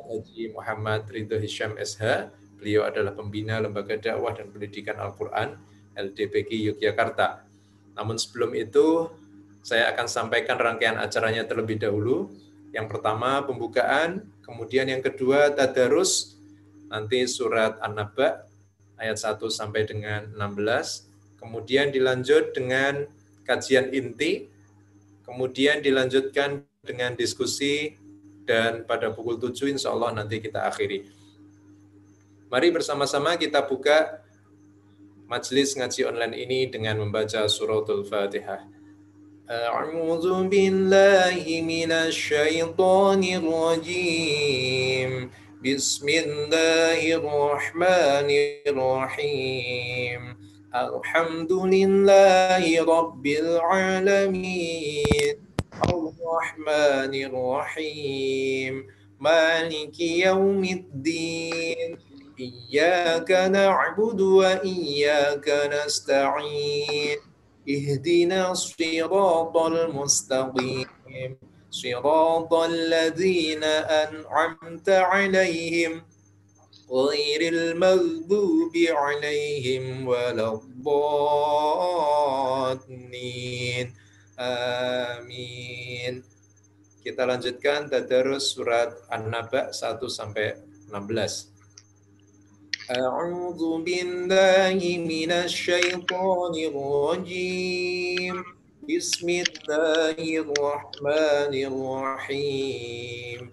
Haji Muhammad Ridho Hisham SH. Beliau adalah pembina Lembaga Dakwah dan Pendidikan Al-Quran LDPQ Yogyakarta. Namun sebelum itu, saya akan sampaikan rangkaian acaranya terlebih dahulu. Yang pertama pembukaan, kemudian yang kedua tadarus, nanti surat An-Naba ayat 1 sampai dengan 16, kemudian dilanjut dengan kajian inti, kemudian dilanjutkan dengan diskusi, dan pada pukul 7 insya Allah nanti kita akhiri. Mari bersama-sama kita buka majelis ngaji online ini dengan membaca suratul Fatihah. A'udzu billahi minasy syaithanir rajim. Bismillahirrahmanirrahim. Alhamdulillahi rabbil alamin. Ar-Rahmanir-Rahim. Maliki yaumiddin. Iyyaka na'budu wa iyyaka nasta'in. Ihdinas siratal mustaqim. Siratal ladzina an'amta 'alaihim ghairil maghdubi 'alaihim waladdallin. Amin. Kita lanjutkan tadarus surat An-Naba 1 sampai 16. A'udzu billahi minasy syaithanir rajim. Bismillahirrahmanirrahim.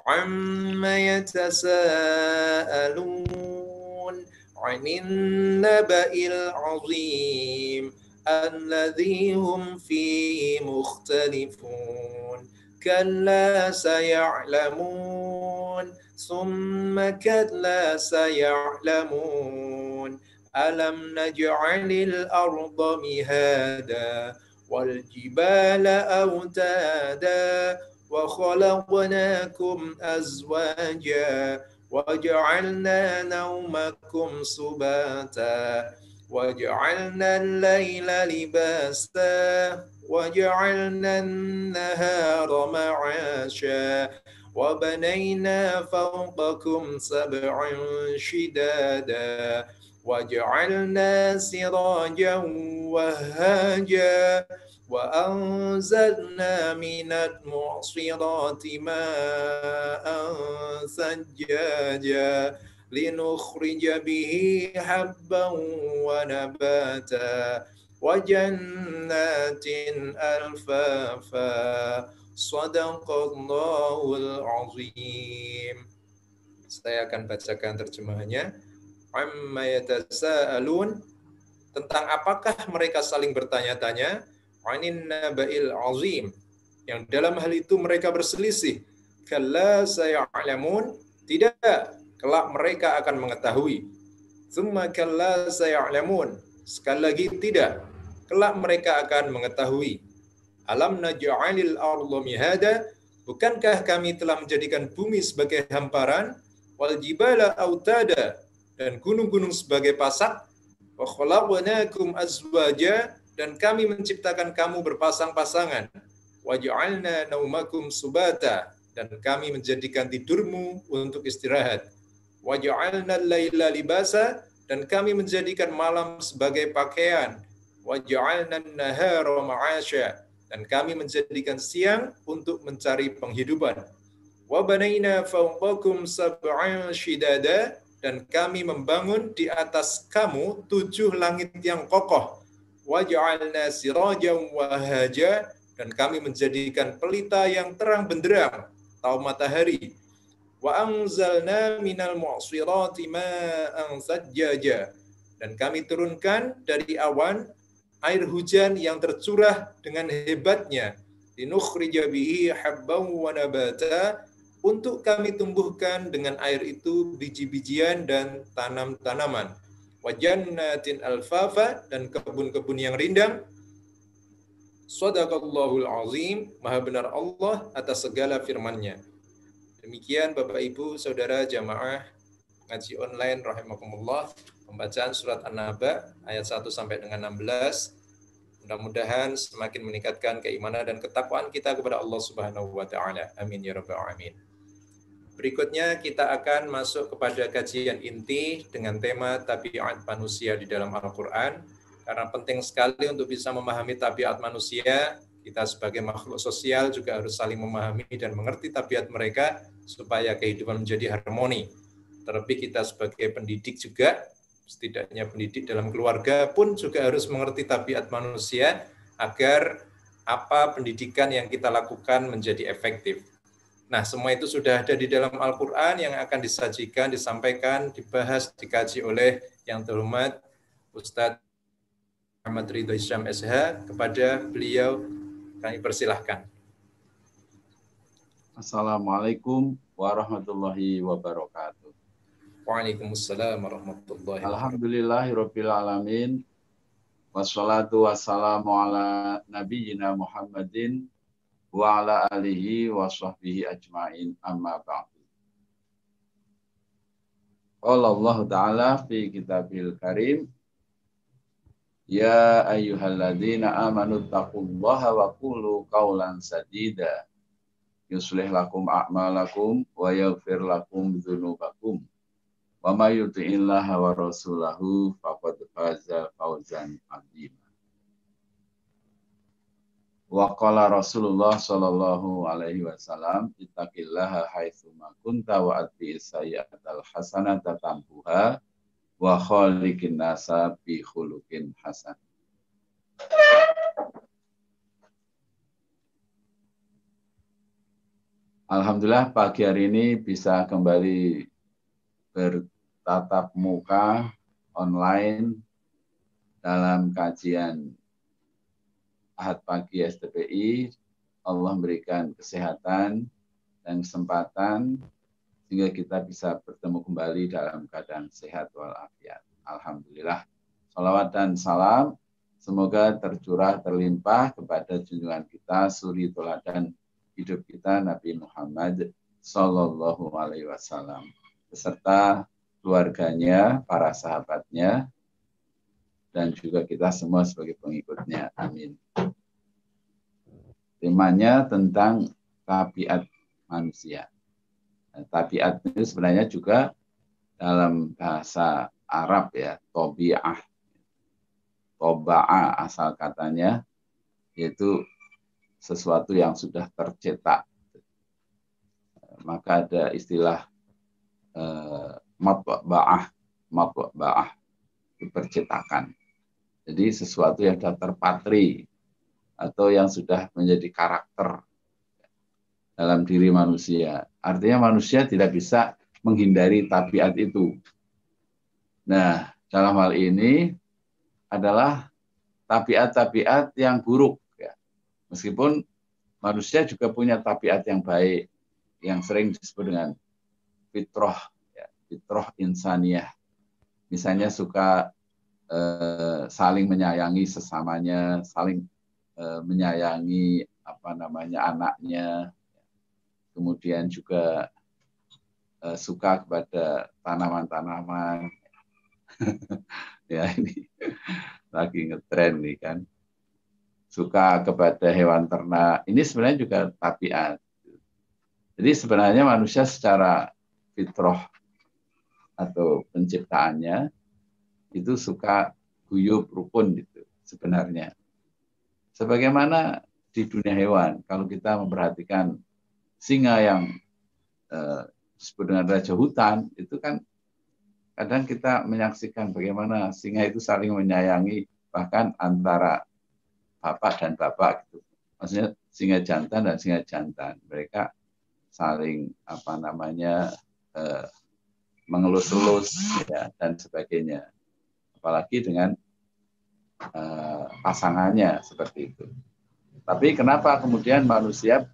Amma yatasaalun 'anil naba'il 'azim الذي هم فيه مختلفون كلا سيعلمون ثم كلا سيعلمون ألم نجعل الأرض مهادا والجبال أوتادا وخلقناكم أزواجا وجعلنا نومكم سباتا وجعلنا الليل لباسا وجعلنا النهار معاشا وبنينا فوقكم سبعا شدادا وجعلنا سراجا وهاجا وأنزلنا من المعصرات ماء ثجاجا لنخرج به حبا ونباتا وجنات ألفافا صدق الله العظيم. Saya akan bacakan terjemahannya. Amma yatasaalun, tentang apakah mereka saling bertanya-tanya, anin naba'il azim, yang dalam hal itu mereka berselisih. Kalla saya'lamun, tidak, kelak mereka akan mengetahui. Tsumma kalla saya'lamun, sekali lagi tidak, kelak mereka akan mengetahui. Alam naj'alil arda mihada, bukankah kami telah menjadikan bumi sebagai hamparan, wal jibala autada, dan gunung-gunung sebagai pasak, wa khalaqnakum azwaja, dan kami menciptakan kamu berpasang-pasangan, wa ja'alna naumakum subata, dan kami menjadikan tidurmu untuk istirahat. Wa ja'alna al-laila libasa, dan kami menjadikan malam sebagai pakaian. Wa ja'alna an-nahara ma'asya, dan kami menjadikan siang untuk mencari penghidupan. Wa banaina fawqakum sab'an shidada, dan kami membangun di atas kamu 7 langit yang kokoh. Wa ja'alna sirajan wahaja, dan kami menjadikan pelita yang terang benderang, tahu matahari. Wa anzalna minal mu'sirati ma'an sajjaja, dan kami turunkan dari awan air hujan yang tercurah dengan hebatnya. Linukhrija bihi habban wa nabata, untuk kami tumbuhkan dengan air itu biji-bijian dan tanam-tanaman. Wa jannatin alfafa, dan kebun-kebun yang rindang. Shadaqallahul azim, maha benar Allah atas segala firman-Nya. Demikian Bapak Ibu Saudara jamaah ngaji online rahimakumullah, pembacaan surat An-Naba ayat 1 sampai dengan 16. Mudah-mudahan semakin meningkatkan keimanan dan ketakwaan kita kepada Allah Subhanahu wa taala. Amin ya rabbal alamin. Berikutnya kita akan masuk kepada kajian inti dengan tema tabiat manusia di dalam Al-Quran. Karena penting sekali untuk bisa memahami tabiat manusia, kita sebagai makhluk sosial juga harus saling memahami dan mengerti tabiat mereka supaya kehidupan menjadi harmoni. Terlebih kita sebagai pendidik juga, setidaknya pendidik dalam keluarga pun juga harus mengerti tabiat manusia agar apa pendidikan yang kita lakukan menjadi efektif. Nah, semua itu sudah ada di dalam Al-Quran yang akan disajikan, disampaikan, dibahas, dikaji oleh yang terhormat Ustadz Muhammad Ridho Hisham SH. Kepada beliau kami persilahkan. Assalamualaikum warahmatullahi wabarakatuh. Waalaikumsalam warahmatullahi wabarakatuh. Alhamdulillahirabbil alamin. Wassalatu wassalamu ala nabiyyina Muhammadin wa ala alihi wa sahbihi ajma'in, amma ba'du. Qala Allah Ta'ala fi kitabil karim, ya ayyuhalladzina amanu taqullaha wa qulu qawlan sadida yuslih lakum a'malakum wa yaghfir lakum dzunubakum wa may yuti'illaha wa rasulahu faqad faza fawzan 'azima. Wa qala Rasulullah sallallahu alaihi wasallam, ittaqillaha haitsu ma kunta wa atbi'is sayyi'atal hasanata tambuha wa khaliqin nasa bi khuluqin hasan. Alhamdulillah pagi hari ini bisa kembali bertatap muka online dalam kajian Ahad pagi STPI. Allah memberikan kesehatan dan kesempatan sehingga kita bisa bertemu kembali dalam keadaan sehat walafiat. Alhamdulillah. Salawat dan salam semoga tercurah terlimpah kepada junjungan kita, suri teladan hidup kita, Nabi Muhammad Sallallahu Alaihi Wasallam, beserta keluarganya, para sahabatnya, dan juga kita semua sebagai pengikutnya. Amin. Temanya tentang tabiat manusia. Nah, tabiat itu sebenarnya juga dalam bahasa Arab ya, tobi'ah. Toba'ah asal katanya, yaitu sesuatu yang sudah tercetak. Maka ada istilah matba'ah, percetakan. Jadi sesuatu yang sudah terpatri atau yang sudah menjadi karakter dalam diri manusia. Artinya manusia tidak bisa menghindari tabiat itu. Nah, dalam hal ini adalah tabiat-tabiat yang buruk. Ya. Meskipun manusia juga punya tabiat yang baik, yang sering disebut dengan fitrah, ya, fitrah insaniyah. Misalnya suka saling menyayangi sesamanya, saling menyayangi anaknya, kemudian juga suka kepada tanaman-tanaman. Ya, ini lagi ngetren nih kan, suka kepada hewan ternak. Ini sebenarnya juga tabiat. Jadi sebenarnya manusia secara fitrah atau penciptaannya itu suka guyub rukun gitu sebenarnya. Sebagaimana di dunia hewan, kalau kita memperhatikan singa yang disebut dengan raja hutan, itu kan kadang kita menyaksikan bagaimana singa itu saling menyayangi, bahkan antara bapak dan bapak gitu. Maksudnya singa jantan dan singa jantan, mereka saling mengelus-elus ya, dan sebagainya. Apalagi dengan pasangannya seperti itu. Tapi kenapa kemudian manusia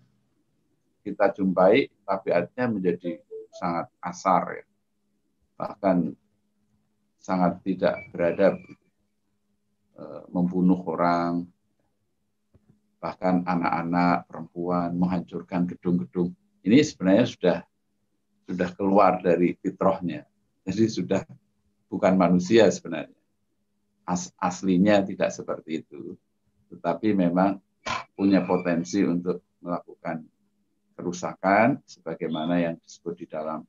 kita jumpai tabiatnya menjadi sangat kasar ya, bahkan sangat tidak beradab, membunuh orang, bahkan anak-anak, perempuan, menghancurkan gedung-gedung. Ini sebenarnya sudah keluar dari fitrahnya. Jadi sudah bukan manusia sebenarnya. Aslinya tidak seperti itu, tetapi memang punya potensi untuk melakukan kerusakan sebagaimana yang disebut di dalam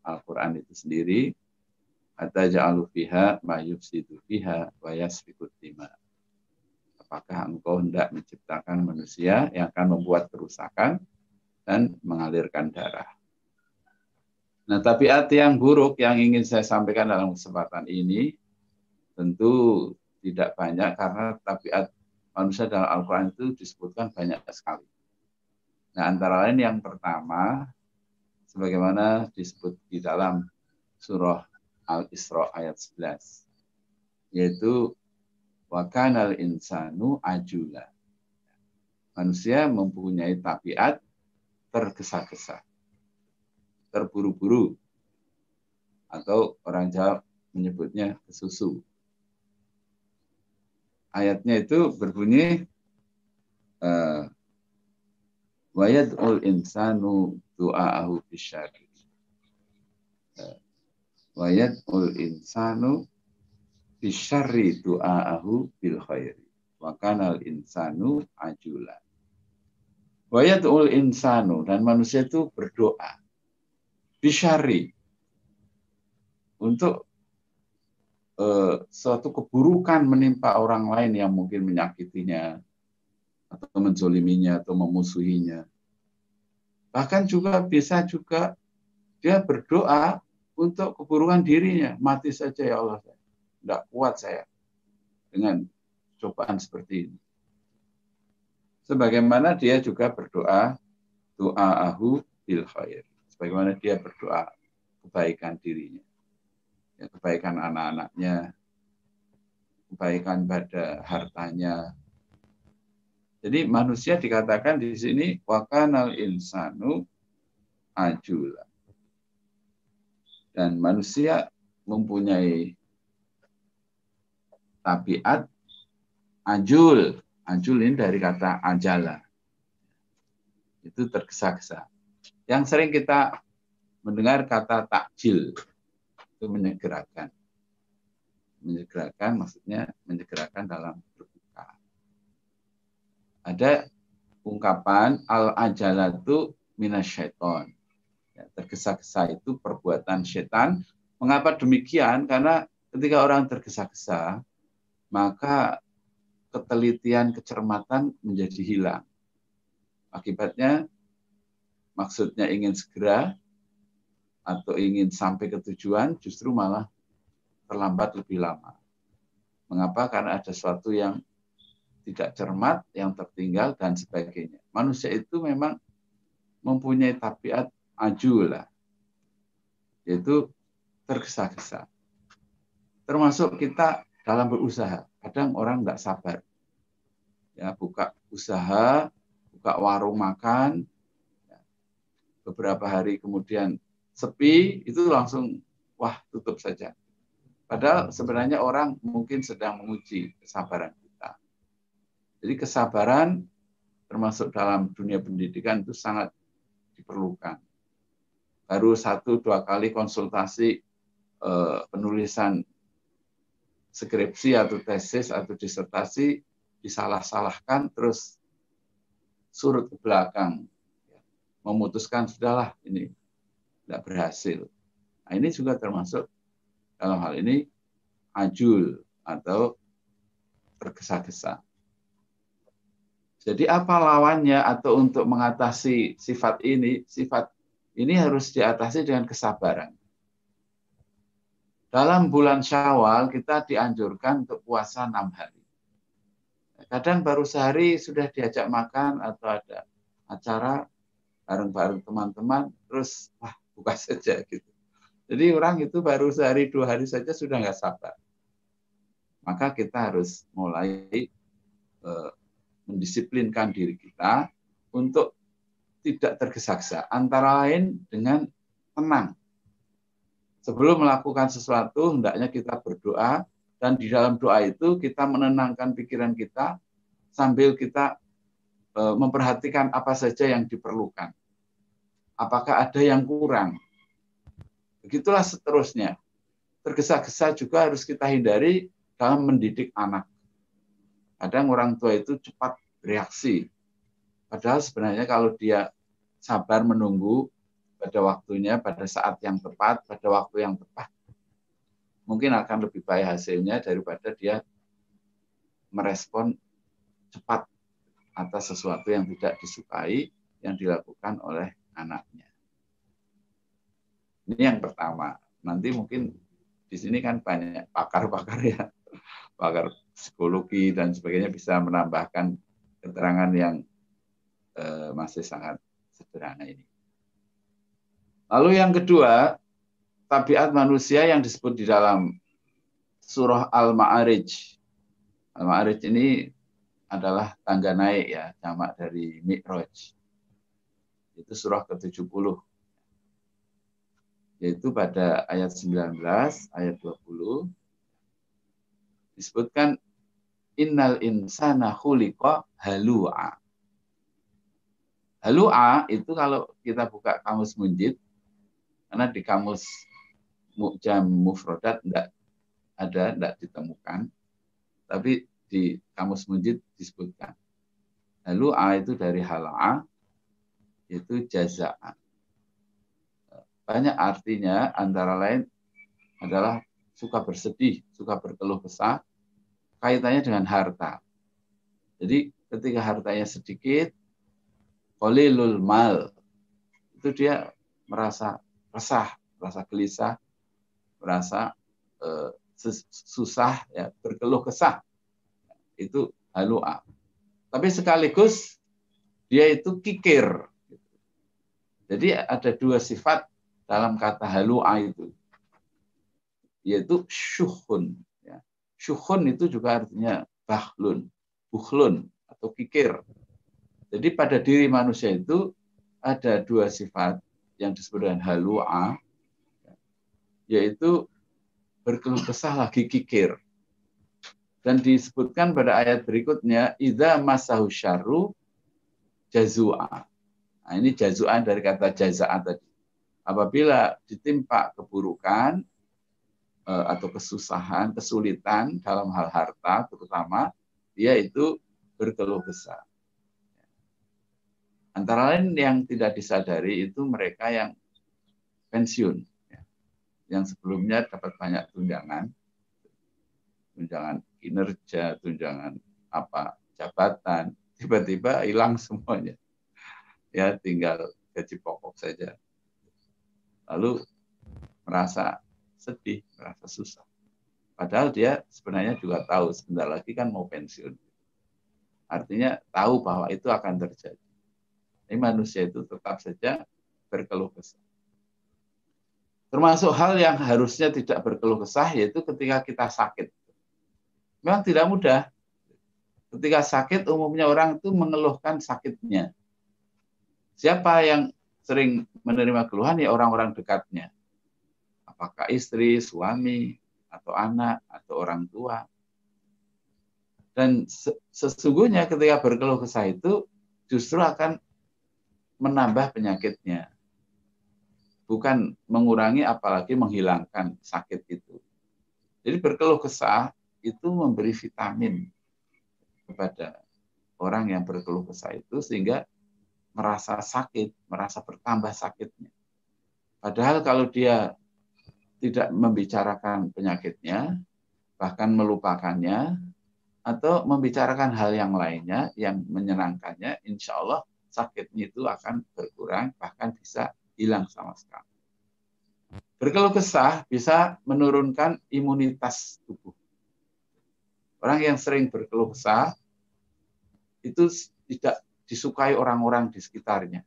Al-Qur'an itu sendiri, ataj'alu fiha ma yufsidu fiha wa yasfiku dima. Apakah engkau hendak menciptakan manusia yang akan membuat kerusakan dan mengalirkan darah? Nah, tabiat yang buruk yang ingin saya sampaikan dalam kesempatan ini tentu tidak banyak karena tabiat manusia dalam Al-Quran itu disebutkan banyak sekali. Nah, antara lain yang pertama, sebagaimana disebut di dalam surah Al-Isra ayat 11, yaitu wa kanal insanu ajula. Manusia mempunyai tabiat tergesa-gesa, terburu-buru, atau orang Jawa menyebutnya kesusu. Ayatnya itu berbunyi wa yad'ul insanu du'aahu bisyarri. Wa yad'ul insanu bisyarri du'aahu bil khairi. Wa kanal insanu ajula. Wa yad'ul insanu, dan manusia itu berdoa bisyarri, untuk suatu keburukan menimpa orang lain yang mungkin menyakitinya atau menzoliminya atau memusuhinya. Bahkan juga bisa juga dia berdoa untuk keburukan dirinya. Mati saja ya Allah, tidak kuat saya dengan cobaan seperti ini. Sebagaimana dia juga berdoa du'aahu bil khair. Sebagaimana dia berdoa kebaikan dirinya. Ya, kebaikan anak-anaknya, kebaikan pada hartanya. Jadi manusia dikatakan di sini wa kanal insanu ajula. Dan manusia mempunyai tabiat ajul. Ajul ini dari kata ajala. Itu tergesa-gesa. Yang sering kita mendengar kata takjil, itu menyegerakan. Menyegerakan maksudnya menyegerakan dalam berbuka. Ada ungkapan al-ajalatu minasyaiton. Ya, tergesa-gesa itu perbuatan setan. Mengapa demikian? Karena ketika orang tergesa-gesa, maka ketelitian, kecermatan menjadi hilang. Akibatnya, maksudnya ingin segera atau ingin sampai ke tujuan, justru malah terlambat lebih lama. Mengapa? Karena ada sesuatu yang tidak cermat, yang tertinggal, dan sebagainya. Manusia itu memang mempunyai tabiat ajula, yaitu tergesa-gesa. Termasuk kita dalam berusaha. Kadang orang nggak sabar. Ya, buka usaha, buka warung makan, beberapa hari kemudian sepi, itu langsung, wah, tutup saja. Padahal sebenarnya orang mungkin sedang menguji kesabaran kita. Jadi kesabaran termasuk dalam dunia pendidikan itu sangat diperlukan. Baru 1-2 kali konsultasi penulisan skripsi atau tesis atau disertasi disalah-salahkan, terus surut ke belakang, memutuskan sudahlah ini tidak berhasil. Nah, ini juga termasuk dalam hal ini ajul atau tergesa-gesa. Jadi apa lawannya atau untuk mengatasi sifat ini? Sifat ini harus diatasi dengan kesabaran. Dalam bulan Syawal kita dianjurkan untuk puasa 6 hari. Kadang baru sehari sudah diajak makan atau ada acara bareng-bareng teman-teman, terus wah, buka saja gitu. Jadi orang itu baru sehari 2 hari saja sudah nggak sabar. Maka kita harus mulai mendisiplinkan diri kita untuk tidak tergesa-gesa. Antara lain dengan tenang. Sebelum melakukan sesuatu, hendaknya kita berdoa, dan di dalam doa itu kita menenangkan pikiran kita sambil kita memperhatikan apa saja yang diperlukan. Apakah ada yang kurang? Begitulah seterusnya. Tergesa-gesa juga harus kita hindari dalam mendidik anak. Kadang orang tua itu cepat bereaksi. Padahal sebenarnya kalau dia sabar menunggu pada waktunya, pada saat yang tepat, pada waktu yang tepat, mungkin akan lebih baik hasilnya daripada dia merespon cepat atas sesuatu yang tidak disukai yang dilakukan oleh anaknya. Ini yang pertama. Nanti mungkin di sini kan banyak pakar-pakar ya, pakar psikologi dan sebagainya bisa menambahkan keterangan yang masih sangat sederhana ini. Lalu yang kedua, tabiat manusia yang disebut di dalam surah Al-Ma'arij. Al-Ma'arij ini adalah tangga naik ya, jamak dari Mi'raj. Itu surah ke-70. Yaitu pada ayat 19, ayat 20 disebutkan innal insana khuliqa halu'a. Halu'a itu kalau kita buka kamus Munjid, karena di kamus Mu'jam Mufradat tidak ditemukan, tapi di kamus Munjid disebutkan. Halu'a itu dari hala'a, yaitu jaza'a. Banyak artinya, antara lain adalah suka bersedih, suka berkeluh kesah, kaitannya dengan harta. Jadi ketika hartanya sedikit, qalilul mal, itu dia merasa resah, merasa gelisah, merasa susah, ya, berkeluh kesah. Itu halu'a. Tapi sekaligus dia itu kikir. Jadi ada dua sifat dalam kata halu'a itu, yaitu syuhun. Ya. Syuhun itu juga artinya bukhlun atau kikir. Jadi pada diri manusia itu ada dua sifat yang disebut dengan halu'a, yaitu berkeluh kesah lagi kikir. Dan disebutkan pada ayat berikutnya, idza masahu syarru jazu'a. Nah, ini jazu'an dari kata jaza'a tadi. Apabila ditimpa keburukan atau kesusahan, kesulitan dalam hal harta terutama, dia itu berkeluh kesah. Antara lain yang tidak disadari itu mereka yang pensiun, yang sebelumnya dapat banyak tunjangan kinerja, tunjangan jabatan, tiba-tiba hilang semuanya. Ya, tinggal gaji pokok saja. Lalu merasa sedih, merasa susah. Padahal dia sebenarnya juga tahu sebentar lagi kan mau pensiun. Artinya tahu bahwa itu akan terjadi. Tapi manusia itu tetap saja berkeluh kesah. Termasuk hal yang harusnya tidak berkeluh kesah, yaitu ketika kita sakit. Memang tidak mudah. Ketika sakit, umumnya orang itu mengeluhkan sakitnya. Siapa yang sering menerima keluhan? Ya orang-orang dekatnya. Apakah istri, suami, atau anak, atau orang tua. Dan sesungguhnya ketika berkeluh kesah itu justru akan menambah penyakitnya. Bukan mengurangi, apalagi menghilangkan sakit itu. Jadi berkeluh kesah itu memberi vitamin kepada orang yang berkeluh kesah itu sehingga merasa sakit, merasa bertambah sakitnya. Padahal kalau dia tidak membicarakan penyakitnya, bahkan melupakannya, atau membicarakan hal yang lainnya yang menyenangkannya, insya Allah sakitnya itu akan berkurang, bahkan bisa hilang sama sekali. Berkeluh kesah bisa menurunkan imunitas tubuh. Orang yang sering berkeluh kesah itu tidak disukai orang-orang di sekitarnya.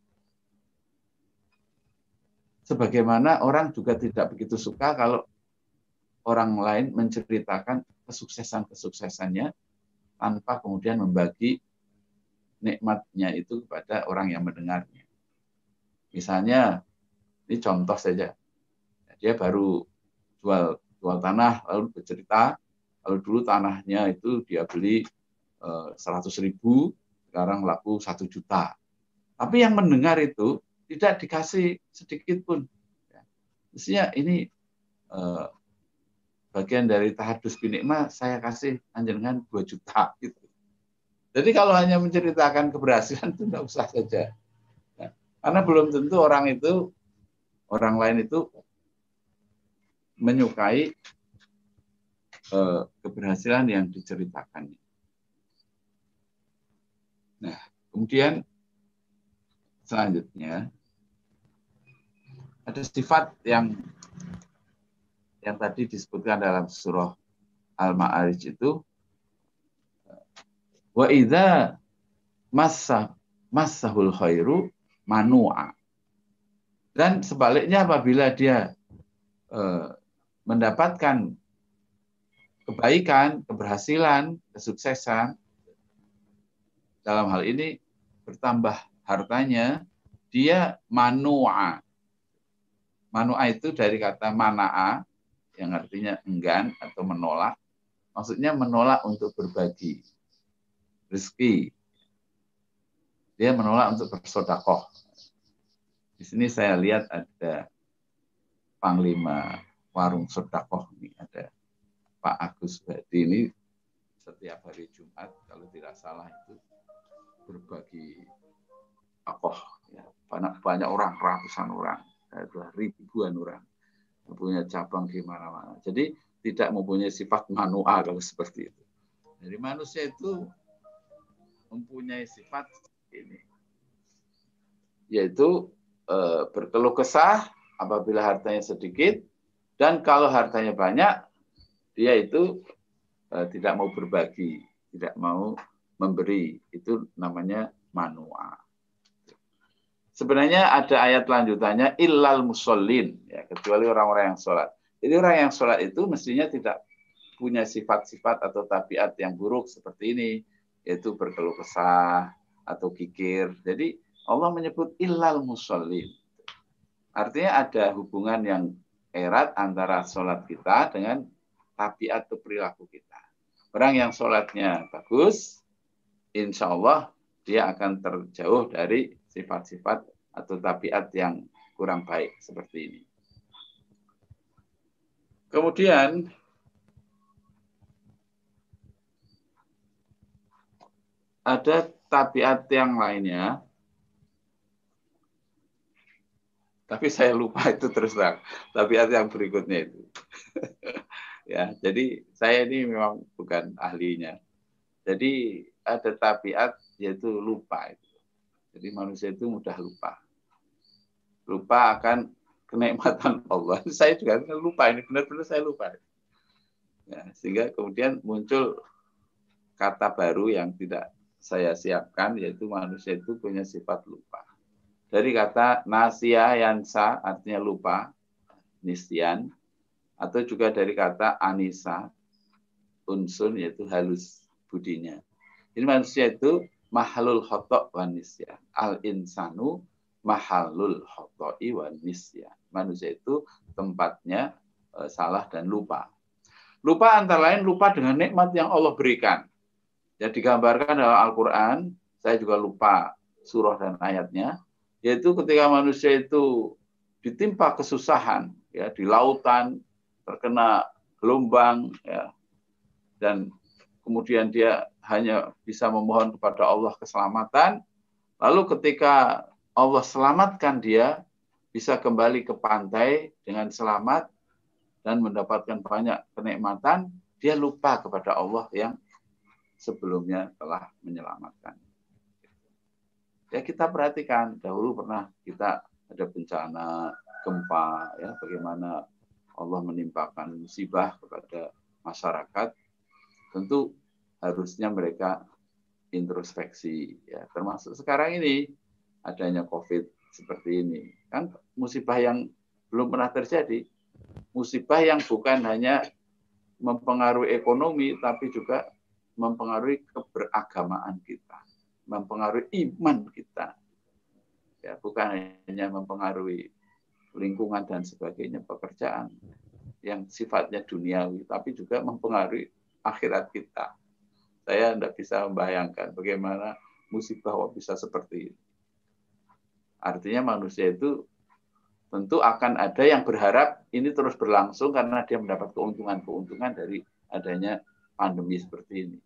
Sebagaimana orang juga tidak begitu suka kalau orang lain menceritakan kesuksesannya tanpa kemudian membagi nikmatnya itu kepada orang yang mendengarnya. Misalnya, ini contoh saja. Dia baru jual tanah, lalu bercerita, kalau dulu tanahnya itu dia beli 100.000, sekarang laku 1 juta. Tapi yang mendengar itu tidak dikasih sedikit pun. Mestinya ini bagian dari tahadus binikmah, saya kasih anjenengan 2 juta. Gitu. Jadi kalau hanya menceritakan keberhasilan itu tidak usah saja. Nah, Karena belum tentu orang lain itu menyukai keberhasilan yang diceritakan. Nah, kemudian selanjutnya ada sifat yang tadi disebutkan dalam surah Al-Ma'arij itu, wa idza massahul khairu manu'a. Dan sebaliknya apabila dia mendapatkan kebaikan, keberhasilan, kesuksesan, dalam hal ini bertambah hartanya, dia manu'a. Manu'a itu dari kata mana'a, yang artinya enggan atau menolak. Maksudnya menolak untuk berbagi rezeki. Dia menolak untuk bersedekah. Di sini saya lihat ada Panglima Warung Sedekah ini, ada Pak Agus Badi ini setiap hari Jumat kalau tidak salah itu berbagi sedekah, ya. Banyak orang, ratusan orang, ribuan orang mempunyai cabang di mana-mana. Jadi tidak mempunyai sifat manual kalau seperti itu. Jadi manusia itu mempunyai sifat ini, yaitu berkeluh kesah apabila hartanya sedikit, dan kalau hartanya banyak, dia itu tidak mau berbagi, tidak mau memberi. Itu namanya manu'a. Sebenarnya ada ayat lanjutannya, illal musallin, ya, kecuali orang-orang yang sholat. Jadi orang yang sholat itu mestinya tidak punya sifat-sifat atau tabiat yang buruk seperti ini, yaitu berkeluh kesah atau kikir. Jadi Allah menyebut illal musallin. Artinya ada hubungan yang erat antara sholat kita dengan tabiat atau perilaku kita. Orang yang sholatnya bagus, insya Allah dia akan terjauh dari sifat-sifat atau tabiat yang kurang baik seperti ini. Kemudian ada tabiat yang lainnya, tapi saya lupa itu terus terang. Tabiat yang berikutnya itu. Ya, jadi saya ini memang bukan ahlinya. Jadi ada tabiat yaitu lupa itu. Jadi manusia itu mudah lupa. Lupa akan kenikmatan Allah. Saya juga lupa, ini benar-benar saya lupa. Ya, sehingga kemudian muncul kata baru yang tidak saya siapkan, yaitu manusia itu punya sifat lupa. Dari kata nasya yansa, artinya lupa, nisyan, atau juga dari kata anisa, unsun, yaitu halus budinya. Ini manusia itu mahalul khotok wa nisyan. Al-insanu mahalul khoto'i wa nisyan. Manusia itu tempatnya salah dan lupa. Lupa antara lain lupa dengan nikmat yang Allah berikan. Yang digambarkan dalam Al-Quran, saya juga lupa surah dan ayatnya, yaitu ketika manusia itu ditimpa kesusahan, ya, di lautan, terkena gelombang, ya, dan kemudian dia hanya bisa memohon kepada Allah keselamatan, lalu ketika Allah selamatkan dia, bisa kembali ke pantai dengan selamat dan mendapatkan banyak kenikmatan, dia lupa kepada Allah yang sebelumnya telah menyelamatkan. Ya, kita perhatikan, dahulu pernah kita ada bencana gempa, ya, bagaimana Allah menimpakan musibah kepada masyarakat. Tentu harusnya mereka introspeksi, ya, termasuk sekarang ini adanya COVID seperti ini. Kan musibah yang belum pernah terjadi, musibah yang bukan hanya mempengaruhi ekonomi, tapi juga mempengaruhi keberagamaan kita, mempengaruhi iman kita. Ya, bukan hanya mempengaruhi lingkungan dan sebagainya, pekerjaan yang sifatnya duniawi, tapi juga mempengaruhi akhirat kita. Saya tidak bisa membayangkan bagaimana musibah bisa seperti ini. Artinya manusia itu tentu akan ada yang berharap ini terus berlangsung karena dia mendapat keuntungan-keuntungan dari adanya pandemi seperti ini.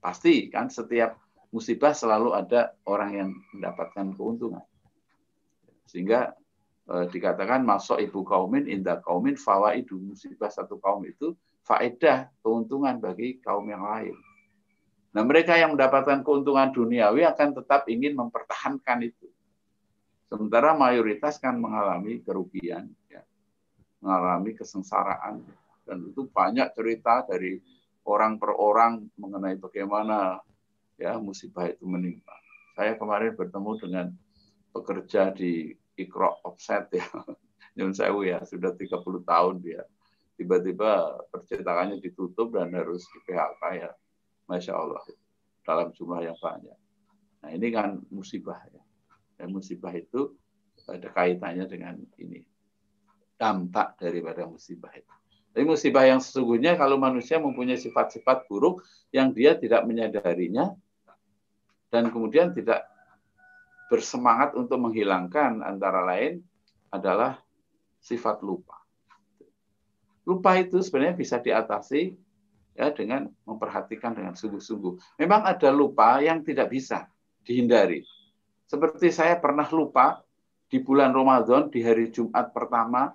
Pasti kan setiap musibah selalu ada orang yang mendapatkan keuntungan. Sehingga dikatakan masuk ibu kaumin indah kaumin fawaidu, musibah satu kaum itu faedah, keuntungan bagi kaum yang lain. Nah, mereka yang mendapatkan keuntungan duniawi akan tetap ingin mempertahankan itu. Sementara mayoritas kan mengalami kerugian, ya, mengalami kesengsaraan. Dan itu banyak cerita dari orang per orang mengenai bagaimana ya musibah itu menimpa. Saya kemarin bertemu dengan pekerja di Iqra Offset ya, Nyun Sewu ya, sudah 30 tahun dia. Tiba-tiba percetakannya ditutup dan harus di PHK ya. Masya Allah, dalam jumlah yang banyak. Nah ini kan musibah ya. Dan musibah itu ada kaitannya dengan ini. Dampak daripada musibah itu. Tapi musibah yang sesungguhnya kalau manusia mempunyai sifat-sifat buruk yang dia tidak menyadarinya dan kemudian tidak bersemangat untuk menghilangkan, antara lain adalah sifat lupa. Lupa itu sebenarnya bisa diatasi ya dengan memperhatikan dengan sungguh-sungguh. Memang ada lupa yang tidak bisa dihindari. Seperti saya pernah lupa di bulan Ramadan di hari Jumat pertama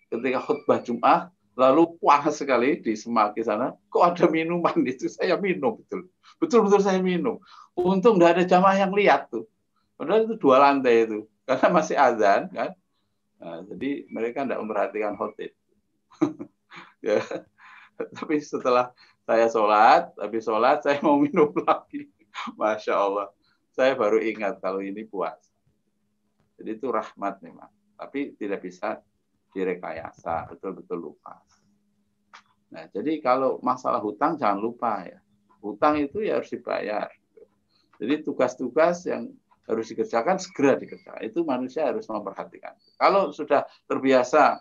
ketika khutbah Jumat, lalu panas sekali di Semaki sana, kok ada minuman itu, saya minum betul-betul saya minum. Untung tidak ada jamaah yang lihat tuh. Padahal itu 2 lantai itu, karena masih azan kan. Nah, jadi mereka tidak memperhatikan khotib. Ya. Tapi setelah saya sholat, habis sholat saya mau minum lagi. Masya Allah. Saya baru ingat kalau ini puasa. Jadi itu rahmat memang. Tapi tidak bisa direkayasa, betul-betul lupa. Nah, jadi kalau masalah hutang jangan lupa ya. Hutang itu ya harus dibayar. Jadi tugas-tugas yang harus dikerjakan segera dikerjakan. Itu manusia harus memperhatikan. Kalau sudah terbiasa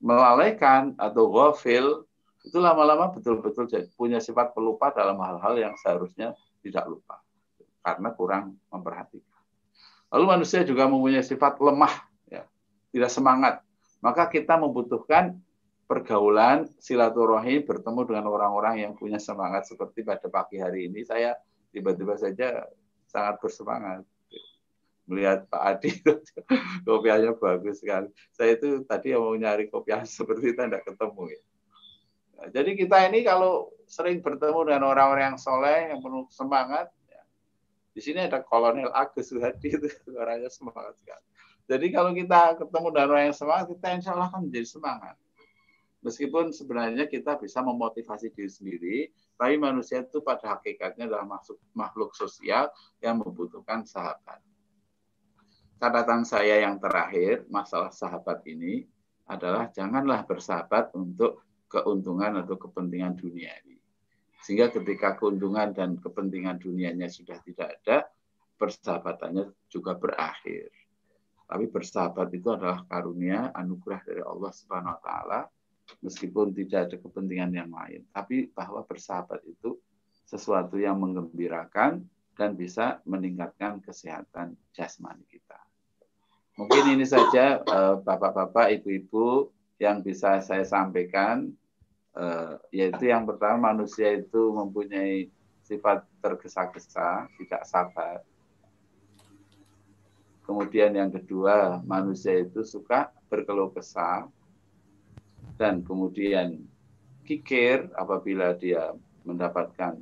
melalaikan atau ghafil, itu lama-lama betul-betul punya sifat pelupa dalam hal-hal yang seharusnya tidak lupa. Karena kurang memperhatikan. Lalu manusia juga mempunyai sifat lemah, ya, tidak semangat. Maka kita membutuhkan pergaulan, silaturahim, bertemu dengan orang-orang yang punya semangat. Seperti pada pagi hari ini, saya tiba-tiba saja sangat bersemangat. Melihat Pak Adi, kopiahnya bagus sekali. Saya itu tadi mau nyari kopiah seperti itu, tidak ketemu. Ya. Nah, jadi kita ini kalau sering bertemu dengan orang-orang yang soleh, yang penuh semangat, ya. Di sini ada Kolonel Agus Suhadi, itu orangnya semangat sekali. Jadi kalau kita ketemu dengan orang yang semangat, kita insya Allah akan menjadi semangat. Meskipun sebenarnya kita bisa memotivasi diri sendiri, tapi manusia itu pada hakikatnya adalah makhluk sosial yang membutuhkan sahabat. Catatan saya yang terakhir, masalah sahabat ini adalah janganlah bersahabat untuk keuntungan atau kepentingan duniawi. Sehingga ketika keuntungan dan kepentingan dunianya sudah tidak ada, persahabatannya juga berakhir. Tapi bersahabat itu adalah karunia, anugerah dari Allah Subhanahu wa taala, meskipun tidak ada kepentingan yang lain. Tapi bahwa bersahabat itu sesuatu yang menggembirakan dan bisa meningkatkan kesehatan jasmani kita. Mungkin ini saja bapak-bapak, ibu-ibu yang bisa saya sampaikan, yaitu yang pertama manusia itu mempunyai sifat tergesa-gesa, tidak sabar. Kemudian yang kedua, manusia itu suka berkeluh kesah dan kemudian kikir apabila dia mendapatkan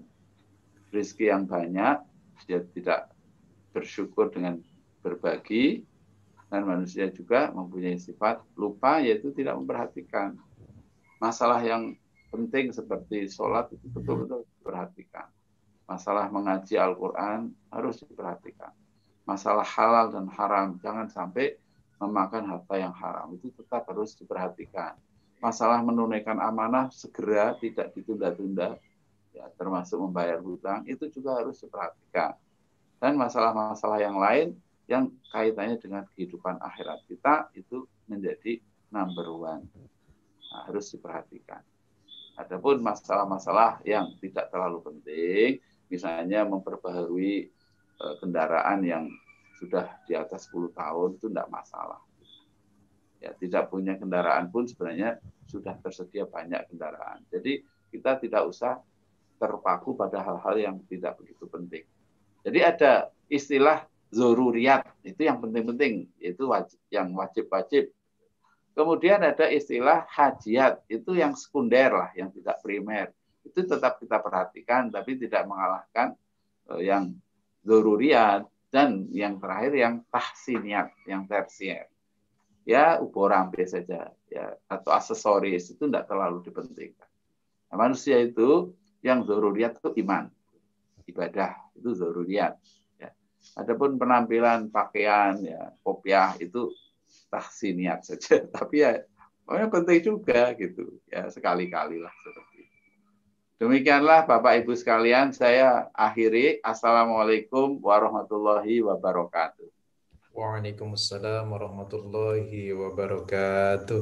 rezeki yang banyak, dia tidak bersyukur dengan berbagi. Dan manusia juga mempunyai sifat lupa, yaitu tidak memperhatikan. Masalah yang penting seperti sholat itu betul-betul diperhatikan. Masalah mengaji Al-Quran harus diperhatikan. Masalah halal dan haram, jangan sampai memakan harta yang haram, itu tetap harus diperhatikan. Masalah menunaikan amanah segera, tidak ditunda-tunda, ya, termasuk membayar hutang, itu juga harus diperhatikan. Dan masalah-masalah yang lain yang kaitannya dengan kehidupan akhirat kita itu menjadi number one. Nah, harus diperhatikan. Adapun masalah-masalah yang tidak terlalu penting, misalnya memperbaharui kendaraan yang sudah di atas 10 tahun, itu tidak masalah. Ya, tidak punya kendaraan pun sebenarnya sudah tersedia banyak kendaraan. Jadi kita tidak usah terpaku pada hal-hal yang tidak begitu penting. Jadi ada istilah zururiyat, itu yang penting-penting, itu yang wajib-wajib. Kemudian ada istilah hajiat, itu yang sekunder lah, yang tidak primer. Itu tetap kita perhatikan, tapi tidak mengalahkan yang zururiyat. Dan yang terakhir yang tahsiniyat, yang tersier. Ya uborambe saja, ya, atau aksesoris, itu tidak terlalu dipentingkan. Nah, manusia itu yang zururiyat itu iman, ibadah, itu zururiyat. Ya. Adapun penampilan, pakaian, ya, kopiah, itu tahsiniat saja. Tapi ya penting juga gitu, ya sekali-kali lah seperti itu. Demikianlah Bapak Ibu sekalian, saya akhiri. Assalamualaikum warahmatullahi wabarakatuh. Waalaikumsalam warahmatullahi wabarakatuh.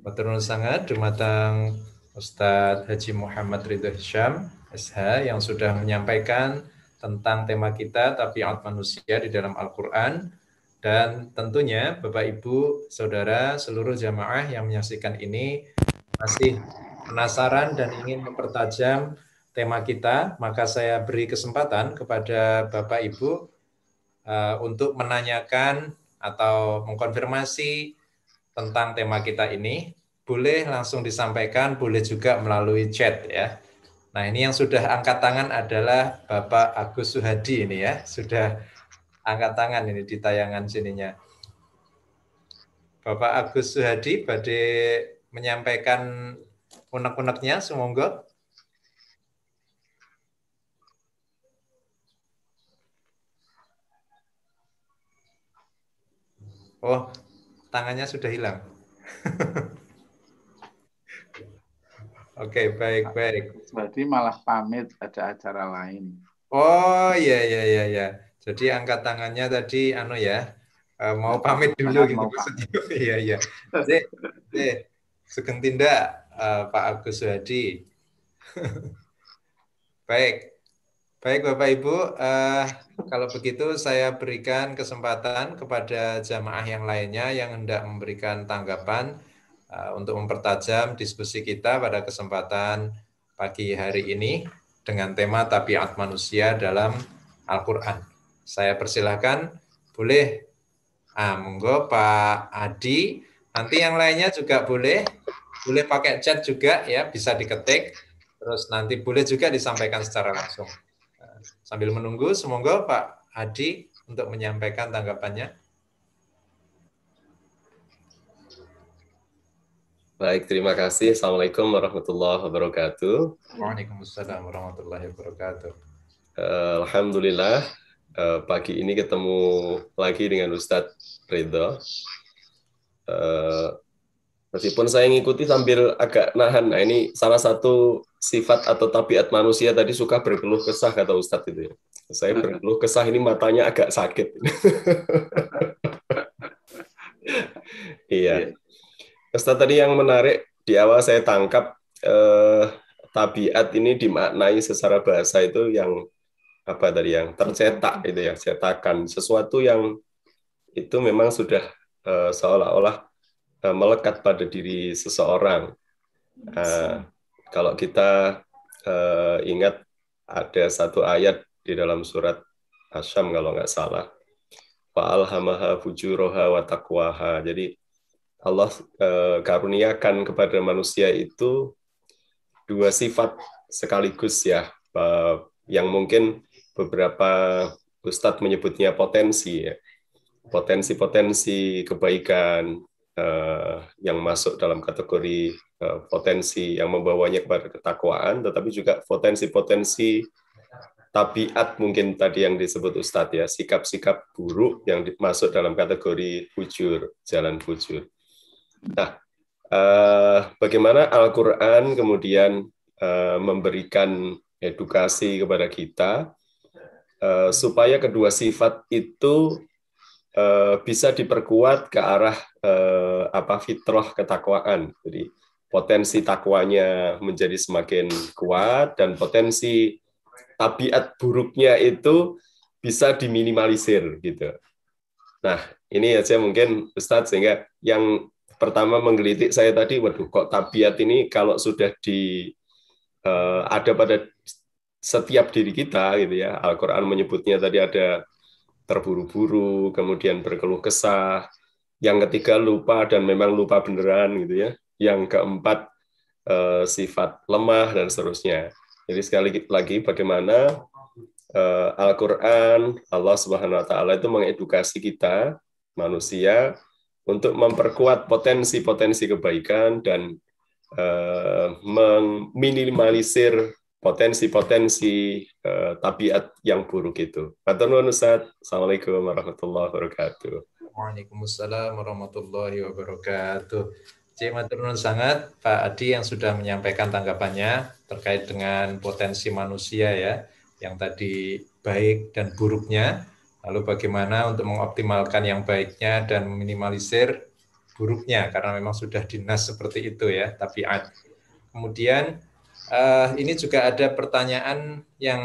Matur nuwun sangat dumateng Ustadz Haji Muhammad Ridho Hisham, SH, yang sudah menyampaikan tentang tema kita tabiat manusia di dalam Al-Quran. Dan tentunya Bapak Ibu, Saudara, seluruh jamaah yang menyaksikan ini masih penasaran dan ingin mempertajam tema kita, maka saya beri kesempatan kepada Bapak Ibu untuk menanyakan atau mengkonfirmasi tentang tema kita ini. Boleh langsung disampaikan, boleh juga melalui chat ya. Nah, ini yang sudah angkat tangan adalah Bapak Agus Suhadi ini ya, sudah angkat tangan ini di tayangan sininya. Bapak Agus Suhadi badhe menyampaikan unek-uneknya, semoga. Oh, tangannya sudah hilang. Oke, baik. Jadi malah pamit ada acara lain. Oh, iya. Jadi angkat tangannya tadi ya, mau pamit dulu gitu maksudnya. Iya. Sugeng tindak Pak Agus Suhadi. Baik Bapak Ibu, kalau begitu saya berikan kesempatan kepada jamaah yang lainnya yang hendak memberikan tanggapan untuk mempertajam diskusi kita pada kesempatan pagi hari ini dengan tema tabiat manusia dalam Al-Quran. Saya persilahkan, boleh, monggo Pak Adi, nanti yang lainnya juga boleh pakai chat juga ya, bisa diketik, terus nanti boleh juga disampaikan secara langsung. Sambil menunggu, semoga Pak Adi untuk menyampaikan tanggapannya. Baik, terima kasih. Assalamualaikum warahmatullahi wabarakatuh. Waalaikumsalam warahmatullahi wabarakatuh. Alhamdulillah, pagi ini ketemu lagi dengan Ustadz Ridho. Meskipun saya ngikuti sambil agak nahan. Nah, ini salah satu sifat atau tabiat manusia tadi suka berkeluh kesah, kata Ustadz itu ya. Saya berkeluh kesah, ini matanya agak sakit. Iya. Ustadz tadi yang menarik di awal saya tangkap tabiat ini dimaknai secara bahasa itu yang apa tadi, yang tercetak itu ya, cetakan sesuatu yang itu memang sudah seolah-olah melekat pada diri seseorang. Kalau kita ingat ada satu ayat di dalam surat Asy-Syams kalau nggak salah, fa'alhamaha fujuraha wa taqwaha. Jadi Allah karuniakan kepada manusia itu dua sifat sekaligus ya, yang mungkin beberapa ustadz menyebutnya potensi ya. Potensi kebaikan yang masuk dalam kategori potensi yang membawanya kepada ketakwaan, tetapi juga potensi-potensi tabiat mungkin tadi yang disebut Ustadz ya, sikap-sikap buruk yang masuk dalam kategori fujur, jalan fujur. Nah, bagaimana Al-Quran kemudian memberikan edukasi kepada kita supaya kedua sifat itu bisa diperkuat ke arah fitrah ketakwaan. Jadi potensi takwanya menjadi semakin kuat dan potensi tabiat buruknya itu bisa diminimalisir gitu. Nah, ini aja mungkin Ustadz, sehingga yang pertama menggelitik saya tadi, waduh kok tabiat ini kalau sudah ada pada setiap diri kita gitu ya. Al-Quran menyebutnya tadi ada terburu-buru, kemudian berkeluh kesah. Yang ketiga lupa dan memang lupa beneran gitu ya. Yang keempat sifat lemah dan seterusnya. Jadi sekali lagi bagaimana Al-Quran, Allah Subhanahu Wa Taala itu mengedukasi kita manusia untuk memperkuat potensi-potensi kebaikan dan meminimalisir potensi-potensi tabiat yang buruk itu. Matur nuwun Ustaz. Assalamualaikum warahmatullahi wabarakatuh. Waalaikumsalam warahmatullahi wabarakatuh. Cik matur nuwun sangat Pak Adi yang sudah menyampaikan tanggapannya terkait dengan potensi manusia ya, yang tadi baik dan buruknya, lalu bagaimana untuk mengoptimalkan yang baiknya dan meminimalisir buruknya, karena memang sudah dinas seperti itu ya, tabiat. Kemudian ini juga ada pertanyaan yang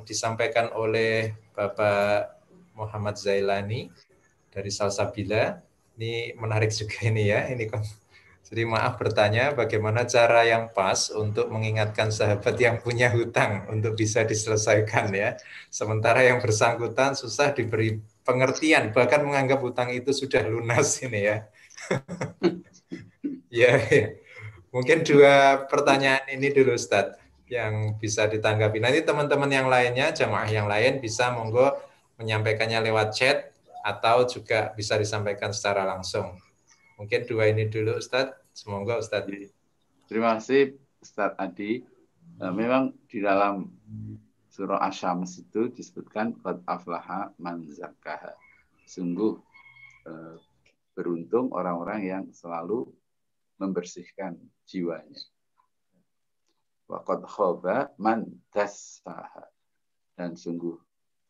disampaikan oleh Bapak Muhammad Zailani dari Salsabila. Ini menarik juga ini ya. Jadi maaf bertanya, bagaimana cara yang pas untuk mengingatkan sahabat yang punya hutang untuk bisa diselesaikan ya. Sementara yang bersangkutan susah diberi pengertian, bahkan menganggap hutang itu sudah lunas ini ya. Ya, mungkin dua pertanyaan ini dulu Ustadz yang bisa ditanggapi. Nanti teman-teman yang lainnya, jamaah yang lain bisa monggo menyampaikannya lewat chat atau juga bisa disampaikan secara langsung. Mungkin dua ini dulu Ustadz. Semoga Ustadz. Terima kasih Ustadz Adi. Memang di dalam surah Asy-Syams itu disebutkan qad aflaha man zakkaha. Sungguh beruntung orang-orang yang selalu membersihkan jiwanya. Wa qad khaba man dassaha. Dan sungguh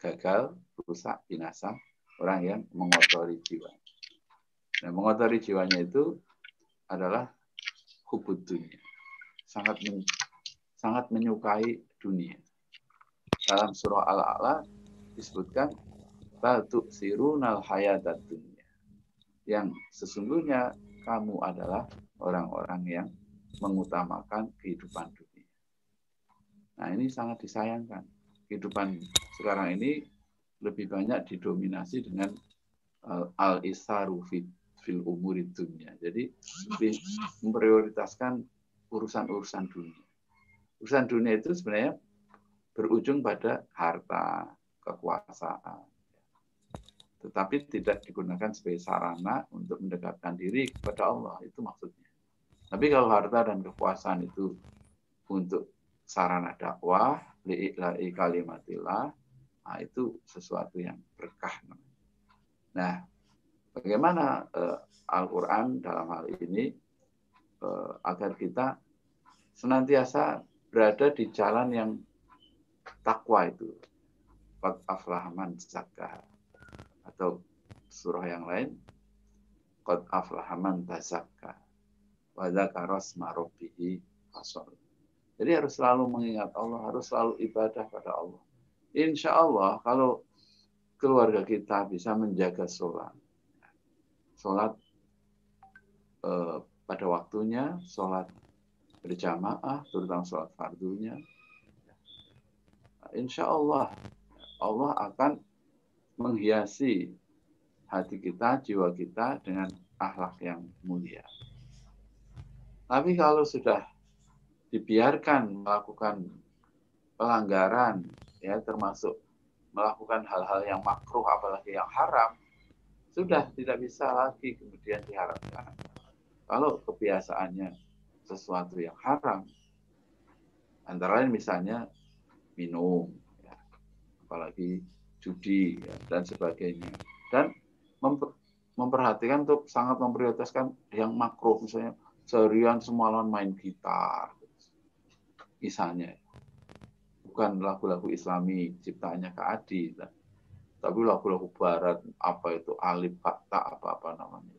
gagal, rusak, binasa orang yang mengotori jiwa. Nah, mengotori jiwanya itu adalah hubud dunia. Sangat menyukai dunia. Dalam surah Al-A'la disebutkan bal tu'sirunal hayatad dunya. Yang sesungguhnya kamu adalah orang-orang yang mengutamakan kehidupan dunia. Nah, ini sangat disayangkan. Kehidupan sekarang ini lebih banyak didominasi dengan al-isaru fil umuri dunia. Jadi lebih memprioritaskan urusan-urusan dunia. Urusan dunia itu sebenarnya berujung pada harta, kekuasaan. Tetapi tidak digunakan sebagai sarana untuk mendekatkan diri kepada Allah. Itu maksudnya. Tapi kalau harta dan kekuasaan itu untuk sarana dakwah, li'i'la'i kalimatillah, nah itu sesuatu yang berkah. Nah, bagaimana Al-Quran dalam hal ini agar kita senantiasa berada di jalan yang takwa itu. Qad aflaha man zakkaha. Atau surah yang lain, qad aflaha man tazakka wa dzakara asma rabbih fasol. Jadi harus selalu mengingat Allah, harus selalu ibadah pada Allah. Insya Allah kalau keluarga kita bisa menjaga sholat pada waktunya, sholat berjamaah, terutama sholat fardunya, insya Allah Allah akan menghiasi hati kita, jiwa kita dengan akhlak yang mulia. Tapi kalau sudah dibiarkan melakukan pelanggaran, ya termasuk melakukan hal-hal yang makruh, apalagi yang haram, sudah tidak bisa lagi kemudian diharapkan. Kalau kebiasaannya sesuatu yang haram, antara lain misalnya minum, ya, apalagi judi, ya, dan sebagainya, dan memperhatikan untuk sangat memprioritaskan yang makruh, misalnya seharian semalam main gitar, misalnya bukan lagu-lagu Islami ciptaannya Kak Adi, tapi lagu-lagu Barat, apa itu Alif Fakta, apa namanya,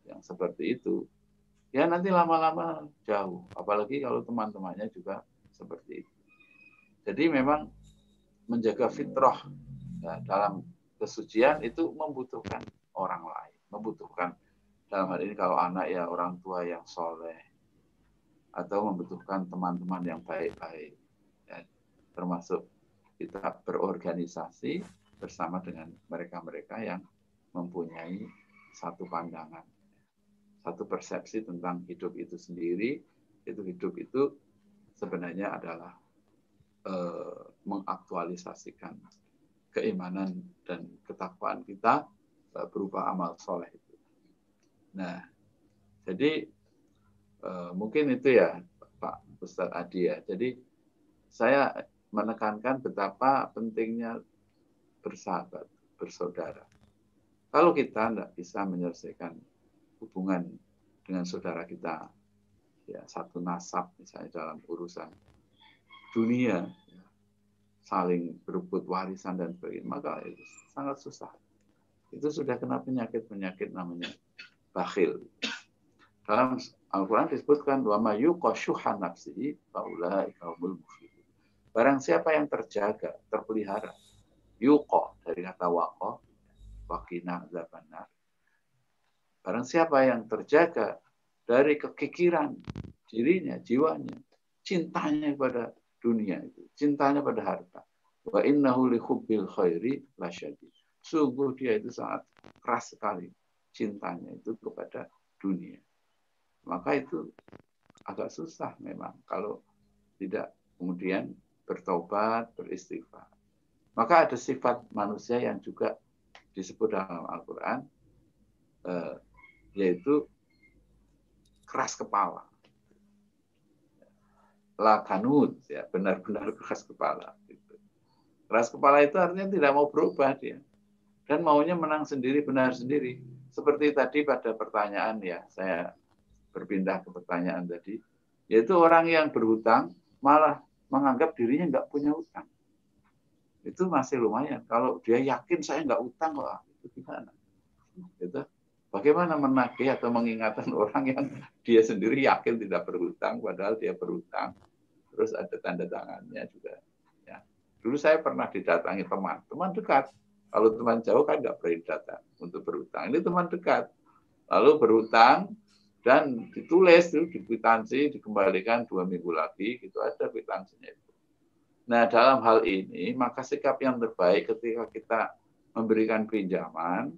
yang seperti itu, ya nanti lama-lama jauh, apalagi kalau teman-temannya juga seperti itu. Jadi memang menjaga fitrah ya, dalam kesucian itu membutuhkan orang lain, membutuhkan dalam hal ini kalau anak ya orang tua yang soleh, atau membutuhkan teman-teman yang baik-baik, ya, termasuk kita berorganisasi bersama dengan mereka-mereka yang mempunyai satu pandangan, satu persepsi tentang hidup itu sendiri. Hidup itu sebenarnya adalah mengaktualisasikan keimanan dan ketakwaan kita berupa amal soleh itu. Nah, jadi mungkin itu ya Pak Ustadz Adi ya. Jadi saya menekankan betapa pentingnya bersahabat, bersaudara. Kalau kita tidak bisa menyelesaikan hubungan dengan saudara kita, ya satu nasab misalnya dalam urusan dunia, ya, saling berebut warisan dan sebagainya, maka itu sangat susah. Itu sudah kena penyakit namanya bakhil. Dalam Al-Quran disebutkan wa may yuqashuha nafsihi faulaika humul muflihun. Barang siapa yang terjaga, terpelihara, yuqa dari kata waqa, waqina adzabannar. Barang siapa yang terjaga dari kekikiran dirinya, jiwanya, cintanya pada dunia itu, cintanya pada harta. Wa innahu li hubbil khairi lasyadid. Sungguh dia itu sangat keras sekali cintanya itu kepada dunia. Maka itu agak susah memang kalau tidak kemudian bertobat, beristighfar. Maka ada sifat manusia yang juga disebut dalam Al-Quran, yaitu keras kepala. Lakanut, ya, benar-benar keras kepala. Gitu. Keras kepala itu artinya tidak mau berubah dia. Dan maunya menang sendiri, benar sendiri. Seperti tadi pada pertanyaan ya, saya berpindah ke pertanyaan tadi, yaitu orang yang berhutang malah menganggap dirinya nggak punya hutang. Itu masih lumayan. Kalau dia yakin saya nggak hutang, wah, itu gimana? Gitu. Bagaimana menagih atau mengingatkan orang yang dia sendiri yakin tidak berhutang, padahal dia berhutang. Terus ada tanda tangannya juga. Ya. Dulu saya pernah didatangi teman dekat. Kalau teman jauh kan nggak boleh datang untuk berhutang. Ini teman dekat. Lalu berhutang, dan ditulis tuh di kwitansi, dikembalikan 2 minggu lagi, gitu ada kwitansinya itu. Nah, dalam hal ini, maka sikap yang terbaik ketika kita memberikan pinjaman,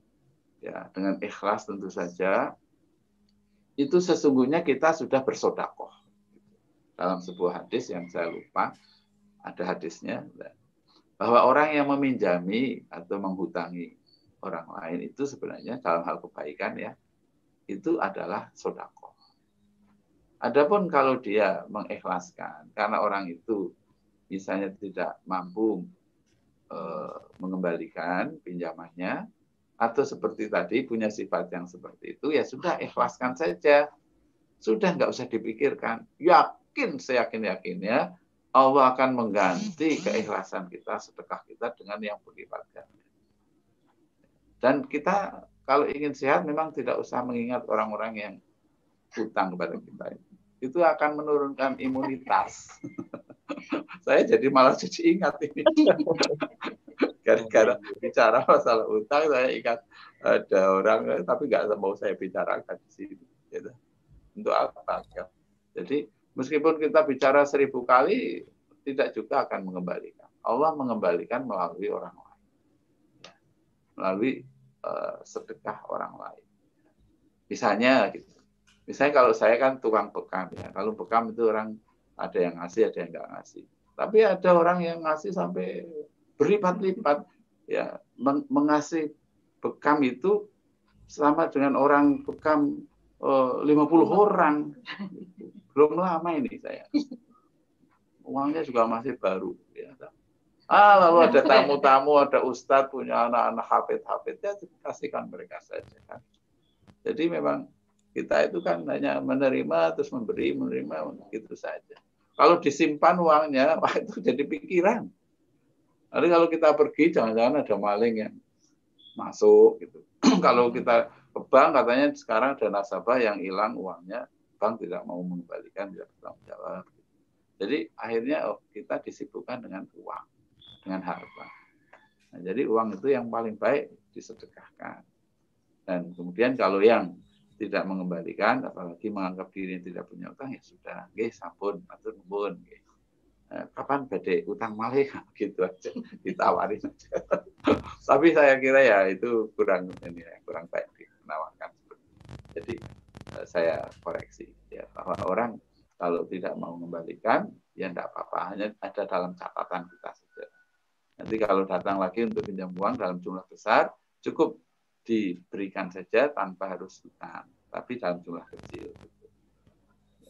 ya dengan ikhlas tentu saja, itu sesungguhnya kita sudah bersodakoh. Dalam sebuah hadis yang saya lupa, ada hadisnya, bahwa orang yang meminjami atau menghutangi orang lain itu sebenarnya dalam hal kebaikan ya, itu adalah sedekah. Adapun kalau dia mengikhlaskan karena orang itu misalnya tidak mampu mengembalikan pinjamannya atau seperti tadi punya sifat yang seperti itu, ya sudah ikhlaskan saja. Sudah nggak usah dipikirkan. Yakin, seyakin-yakinnya Allah akan mengganti keikhlasan kita, sedekah kita dengan yang berlipat ganda. Dan kita kalau ingin sehat memang tidak usah mengingat orang-orang yang hutang kepada kita. Itu akan menurunkan imunitas. Saya jadi malah jadi ingat ini. Gara-gara bicara masalah hutang, saya ingat ada orang, tapi nggak mau saya bicarakan di sini. Gitu. Untuk apa? Jadi meskipun kita bicara 1000 kali, tidak juga akan mengembalikan. Allah mengembalikan melalui orang lain. Melalui sedekah orang lain. Misalnya gitu. Misalnya kalau saya kan tukang bekam ya. Kalau bekam itu orang ada yang ngasih, ada yang nggak ngasih. Tapi ada orang yang ngasih sampai berlipat-lipat ya, mengasih bekam itu sama dengan orang bekam 50 orang. Belum lama ini saya. Uangnya juga masih baru ya. Lalu ada tamu-tamu, ada ustadz punya anak-anak hafid-hafid, ya kasihkan mereka saja kan. Jadi memang kita itu kan hanya menerima terus memberi, menerima gitu saja. Kalau disimpan uangnya, wah itu jadi pikiran. Lalu kalau kita pergi, jangan-jangan ada maling yang masuk gitu. Kalau kita ke bank, katanya sekarang ada nasabah yang hilang uangnya, bank tidak mau mengembalikan, tidak bertanggung jawab. Jadi akhirnya kita disibukkan dengan uang, dengan harta. Nah, jadi uang itu yang paling baik disedekahkan. Dan kemudian kalau yang tidak mengembalikan, apalagi menganggap diri tidak punya utang, ya sudah, nggih sampun, matur nuwun. kapan badai utang malih gitu aja, ditawarin aja. Tapi saya kira ya itu kurang baik menawarkan. Jadi saya koreksi ya, bahwa orang kalau tidak mau mengembalikan ya tidak apa-apa, hanya ada dalam catatan kita saja. Nanti kalau datang lagi untuk pinjam uang dalam jumlah besar, cukup diberikan saja tanpa harus utang, tapi dalam jumlah kecil.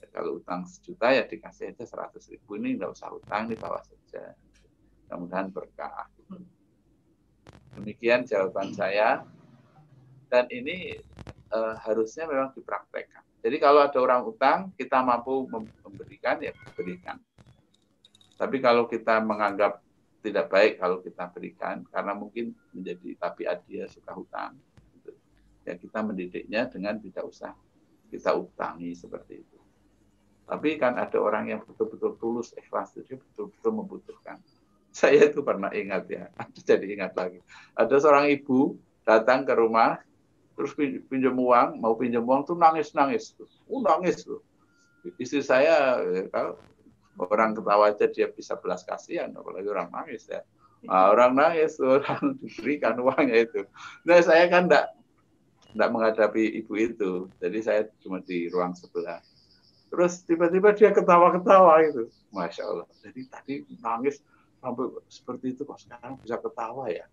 Kalau utang 1 juta ya dikasih aja 100.000, ini nggak usah utang, dibawa saja. Mudah-mudahan berkah. Demikian jawaban saya. Dan ini harusnya memang dipraktekkan. Jadi kalau ada orang utang, kita mampu memberikan, ya berikan. Tapi kalau kita menganggap tidak baik kalau kita berikan, karena mungkin menjadi tabiat dia suka hutang, gitu. Ya kita mendidiknya dengan tidak usah kita utangi seperti itu. Tapi kan ada orang yang betul-betul tulus, ikhlas, dia betul-betul membutuhkan. Saya itu pernah ingat ya, jadi ingat lagi. Ada seorang ibu datang ke rumah, terus pinjam uang, mau pinjam uang tuh nangis-nangis. Nangis tuh. Istri saya, kalau orang ketawa aja dia bisa belas kasihan, apalagi orang nangis ya. Nah, orang nangis, orang diberikan uangnya itu. Nah saya kan enggak menghadapi ibu itu, jadi saya cuma di ruang sebelah. Terus tiba-tiba dia ketawa-ketawa itu. Masya Allah. Jadi tadi nangis sampai seperti itu, kok sekarang bisa ketawa ya.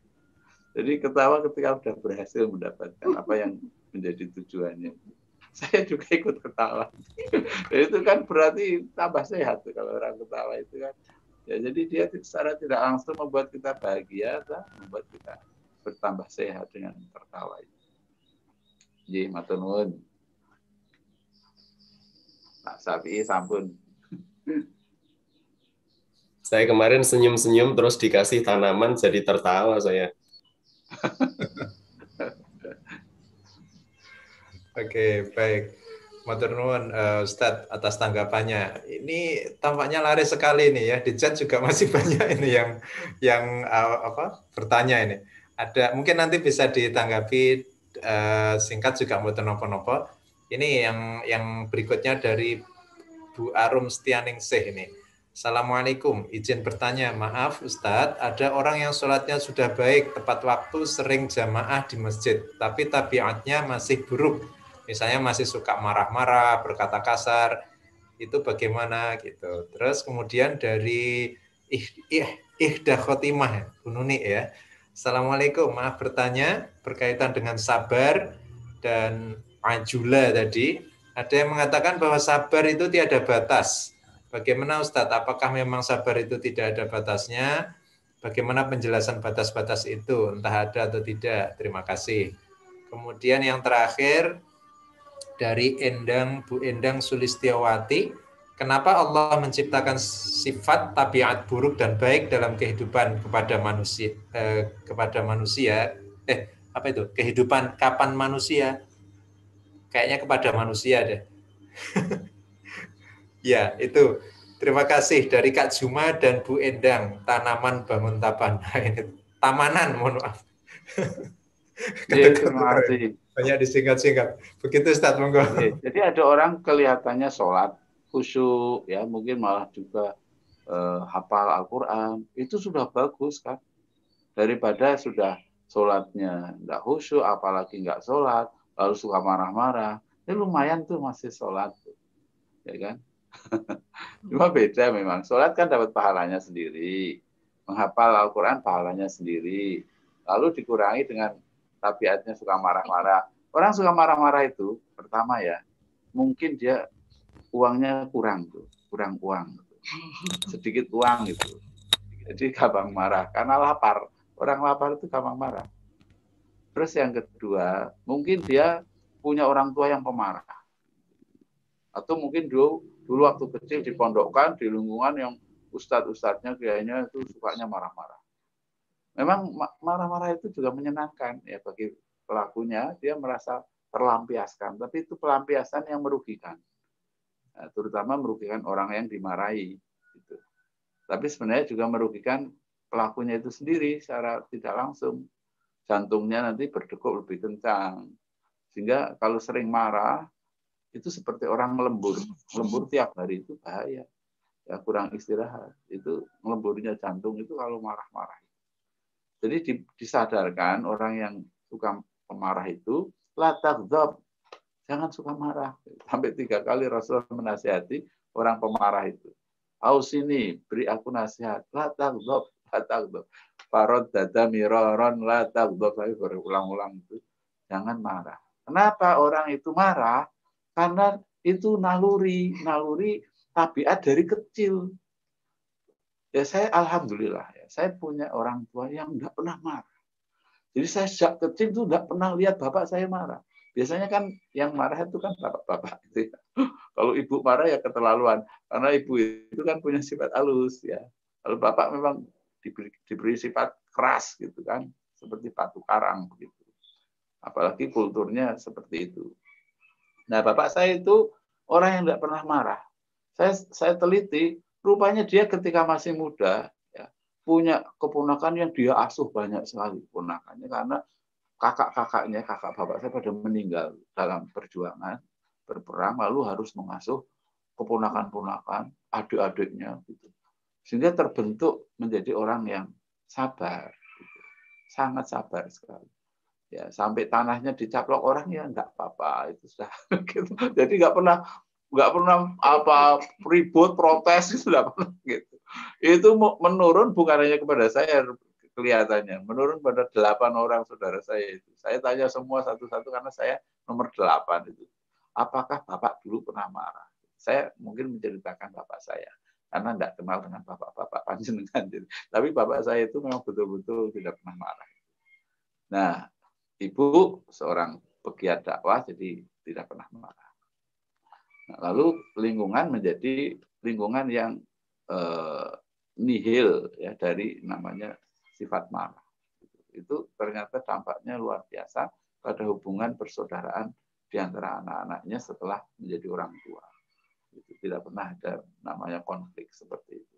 Jadi ketawa ketika sudah berhasil mendapatkan apa yang menjadi tujuannya. Saya juga ikut ketawa. Dan itu kan berarti tambah sehat kalau orang ketawa itu kan. Ya, jadi dia secara tidak langsung membuat kita bahagia, membuat kita bertambah sehat dengan tertawa itu. Jadi matur nuwun. Pak Syafi'i sampun. Saya kemarin senyum-senyum terus dikasih tanaman jadi tertawa saya. Oke, baik. Matur nuwun Ustadz atas tanggapannya. Ini tampaknya laris sekali nih ya. Di chat juga masih banyak ini yang bertanya ini. Ada mungkin nanti bisa ditanggapi singkat juga mboten napa-napa. Ini yang berikutnya dari Bu Arum Setianingsih ini. Assalamualaikum, izin bertanya, maaf Ustadz, ada orang yang sholatnya sudah baik, tepat waktu, sering jamaah di masjid, tapi tabiatnya masih buruk, misalnya masih suka marah-marah, berkata kasar, itu bagaimana gitu. Terus kemudian dari Ihda Khotimah, Bu Nuni ya. Assalamualaikum, maaf bertanya berkaitan dengan sabar dan ajula tadi. Ada yang mengatakan bahwa sabar itu tiada batas. Bagaimana Ustadz? Apakah memang sabar itu tidak ada batasnya? Bagaimana penjelasan batas-batas itu? Entah ada atau tidak. Terima kasih. Kemudian yang terakhir dari Bu Endang Sulistiawati. Kenapa Allah menciptakan sifat tabiat buruk dan baik dalam kehidupan kepada manusia? Kehidupan kapan manusia? Kayaknya kepada manusia deh. Ya, itu. Terima kasih dari Kak Juma dan Bu Endang, tanaman bangun tapan. Tamanan, mohon maaf. Terima kasih. Banyak disingkat-singkat. Begitu Ustaz, monggo. Jadi ada orang kelihatannya sholat, khusyuk, ya mungkin malah juga hafal Al-Quran. Itu sudah bagus kan. Daripada sudah sholatnya nggak khusyuk, apalagi nggak sholat, lalu suka marah-marah. Ini lumayan tuh masih sholat. Ya kan? Cuma beda memang. Sholat kan dapat pahalanya sendiri. Menghafal Al-Quran pahalanya sendiri. Lalu dikurangi dengan tabiatnya suka marah-marah. Orang suka marah-marah itu, pertama ya, mungkin dia uangnya kurang tuh, kurang uang. Sedikit uang gitu. Jadi gampang marah. Karena lapar. Orang lapar itu gampang marah. Terus yang kedua, mungkin dia punya orang tua yang pemarah. Atau mungkin dulu waktu kecil dipondokkan di lingkungan yang ustadz-ustadznya kayaknya itu sukanya marah-marah. Memang marah-marah itu juga menyenangkan ya bagi pelakunya, dia merasa terlampiaskan, tapi itu pelampiasan yang merugikan. Nah, terutama merugikan orang yang dimarahi gitu. Tapi sebenarnya juga merugikan pelakunya itu sendiri secara tidak langsung. Jantungnya nanti berdegup lebih kencang. Sehingga kalau sering marah itu seperti orang lembur. Lembur tiap hari itu bahaya. ya kurang istirahat. Itu ngelemburnya jantung itu kalau marah-marah. Jadi disadarkan orang yang suka pemarah itu, la taghdab, jangan suka marah. Sampai 3 kali Rasulullah menasihati orang pemarah itu. Ausini, beri aku nasihat. La taghdab, la taghdab. Farad dada miraron, la taghdab. Saya berulang-ulang itu. Jangan marah. Kenapa orang itu marah? Karena itu naluri tabiat dari kecil. Ya saya alhamdulillah ya, saya punya orang tua yang enggak pernah marah. Jadi saya sejak kecil itu enggak pernah lihat bapak saya marah. Biasanya kan yang marah itu kan bapak-bapak itu. Ya. Kalau ibu marah ya keterlaluan, karena ibu itu kan punya sifat halus ya. Kalau bapak memang diberi sifat keras gitu kan, seperti batu karang begitu. Apalagi kulturnya seperti itu. Nah, bapak saya itu orang yang enggak pernah marah. Saya teliti, rupanya dia ketika masih muda ya, punya keponakan yang dia asuh banyak sekali ponakannya, karena kakak-kakaknya, kakak bapak saya pada meninggal dalam perjuangan berperang, lalu harus mengasuh keponakan-ponakan, adik-adiknya gitu. Sehingga terbentuk menjadi orang yang sabar, gitu. Sangat sabar sekali. Ya, sampai tanahnya dicaplok orang ya enggak apa-apa, itu sudah gitu. Jadi enggak pernah apa ribut, protes, itu enggak pernah gitu. Itu menurun bukan hanya kepada saya kelihatannya, menurun pada 8 orang saudara saya itu. Saya tanya semua satu-satu karena saya nomor 8 itu. Apakah Bapak dulu pernah marah? Saya mungkin menceritakan Bapak saya karena enggak kenal dengan Bapak-bapak panjenengan. Tapi Bapak saya itu memang betul-betul tidak pernah marah. Nah, ibu seorang pegiat dakwah jadi tidak pernah marah. Nah, lalu lingkungan menjadi lingkungan yang nihil ya dari namanya sifat marah. Itu ternyata dampaknya luar biasa pada hubungan persaudaraan di antara anak-anaknya setelah menjadi orang tua. Itu tidak pernah ada namanya konflik seperti itu.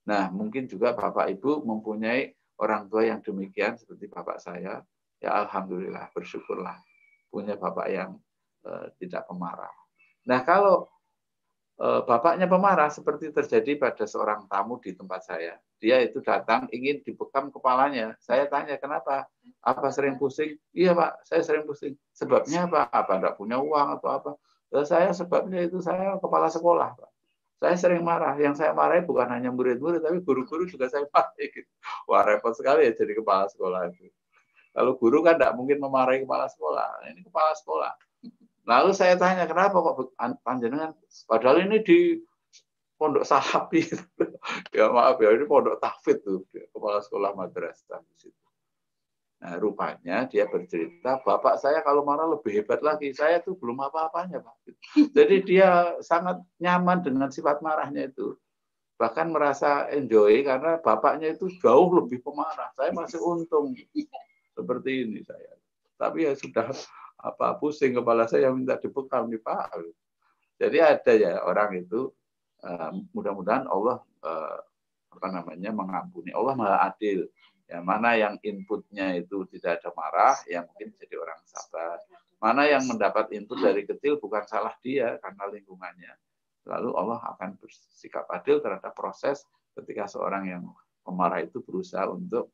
Nah, mungkin juga Bapak Ibu mempunyai orang tua yang demikian seperti bapak saya. Ya alhamdulillah, bersyukurlah punya bapak yang tidak pemarah. Nah, kalau bapaknya pemarah seperti terjadi pada seorang tamu di tempat saya. Dia itu datang ingin dibekam kepalanya. Saya tanya, kenapa? Apa sering pusing? Iya Pak, saya sering pusing. Sebabnya apa? Apa enggak punya uang atau apa? Saya sebabnya itu saya kepala sekolah, Pak. Saya sering marah. Yang saya marahi bukan hanya murid-murid, tapi guru-guru juga saya marahi. Wah, repot sekali ya jadi kepala sekolah itu. Kalau guru kan tidak mungkin memarahi kepala sekolah. Ini kepala sekolah. Lalu saya tanya, kenapa kok panjenengan? Padahal ini di pondok Salafi. Ya maaf ya, ini pondok tahfidz tuh, kepala sekolah madrasah di situ. Nah, rupanya dia bercerita, bapak saya kalau marah lebih hebat lagi. Saya tuh belum apa-apanya, Pak. Jadi dia sangat nyaman dengan sifat marahnya itu. Bahkan merasa enjoy karena bapaknya itu jauh lebih pemarah. Saya masih untung seperti ini saya. Tapi ya sudah pusing kepala saya minta dibekam nih Pak. Jadi ada ya orang itu mudah-mudahan Allah mengampuni. Allah Maha Adil. Ya, mana yang inputnya itu tidak ada marah, yang mungkin jadi orang sabar. Mana yang mendapat input dari kecil bukan salah dia karena lingkungannya. Lalu Allah akan bersikap adil terhadap proses ketika seorang yang pemarah itu berusaha untuk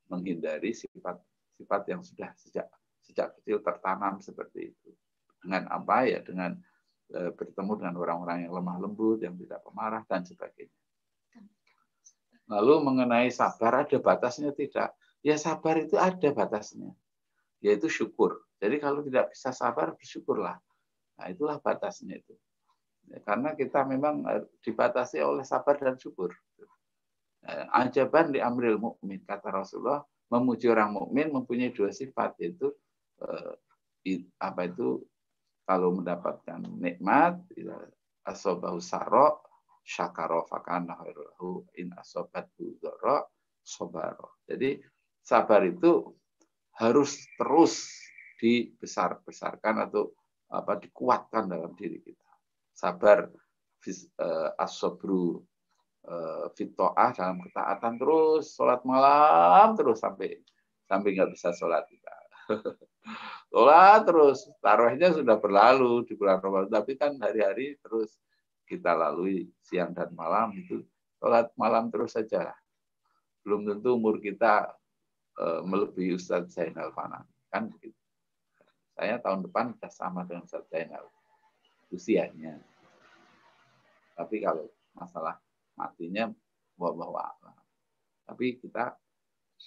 menghindari sifat yang sudah sejak kecil tertanam seperti itu. Dengan apa ya? Dengan bertemu dengan orang-orang yang lemah lembut, yang tidak pemarah dan sebagainya. Lalu mengenai sabar ada batasnya tidak? Ya sabar itu ada batasnya, yaitu syukur. Jadi kalau tidak bisa sabar, bersyukurlah. Nah itulah batasnya itu. Ya, karena kita memang dibatasi oleh sabar dan syukur. Ajaban di amril mukmin, kata Rasulullah, memuji orang mukmin mempunyai 2 sifat, yaitu kalau mendapatkan nikmat, asobahu saro, syakaro fakana khairuhu, in asobatu dzarra sabaro. Jadi sabar itu harus terus dibesar-besarkan atau dikuatkan dalam diri kita. Sabar asobru fitoah dalam ketaatan terus, sholat malam terus sampai nggak bisa sholat kita. Sholat terus, tarawihnya sudah berlalu di bulan Ramadan, tapi kan hari-hari terus kita lalui siang dan malam itu sholat malam terus saja. Belum tentu umur kita melebihi Ustadz Zainal Fanani, kan begitu. Saya tahun depan sudah sama dengan Ustadz Zainal usianya. Tapi kalau masalah matinya wallahu a'lam. Tapi kita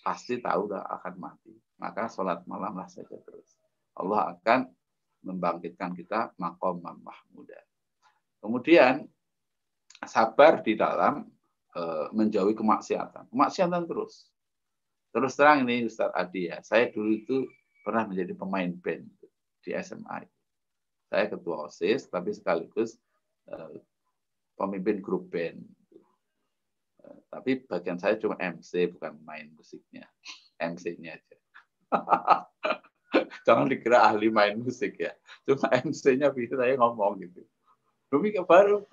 pasti tahu dah akan mati. Maka sholat malamlah saja terus. Allah akan membangkitkan kita maqaman mahmuda. Kemudian sabar di dalam menjauhi kemaksiatan. Kemaksiatan terus. Terus terang ini Ustadz Adi ya. Saya dulu itu pernah menjadi pemain band di SMA. Saya ketua OSIS, tapi sekaligus pemimpin grup band. Tapi bagian saya cuma MC, bukan main musiknya. MC-nya aja. Jangan dikira ahli main musik ya. Cuma MC-nya bisa saya ngomong gitu. Demi baru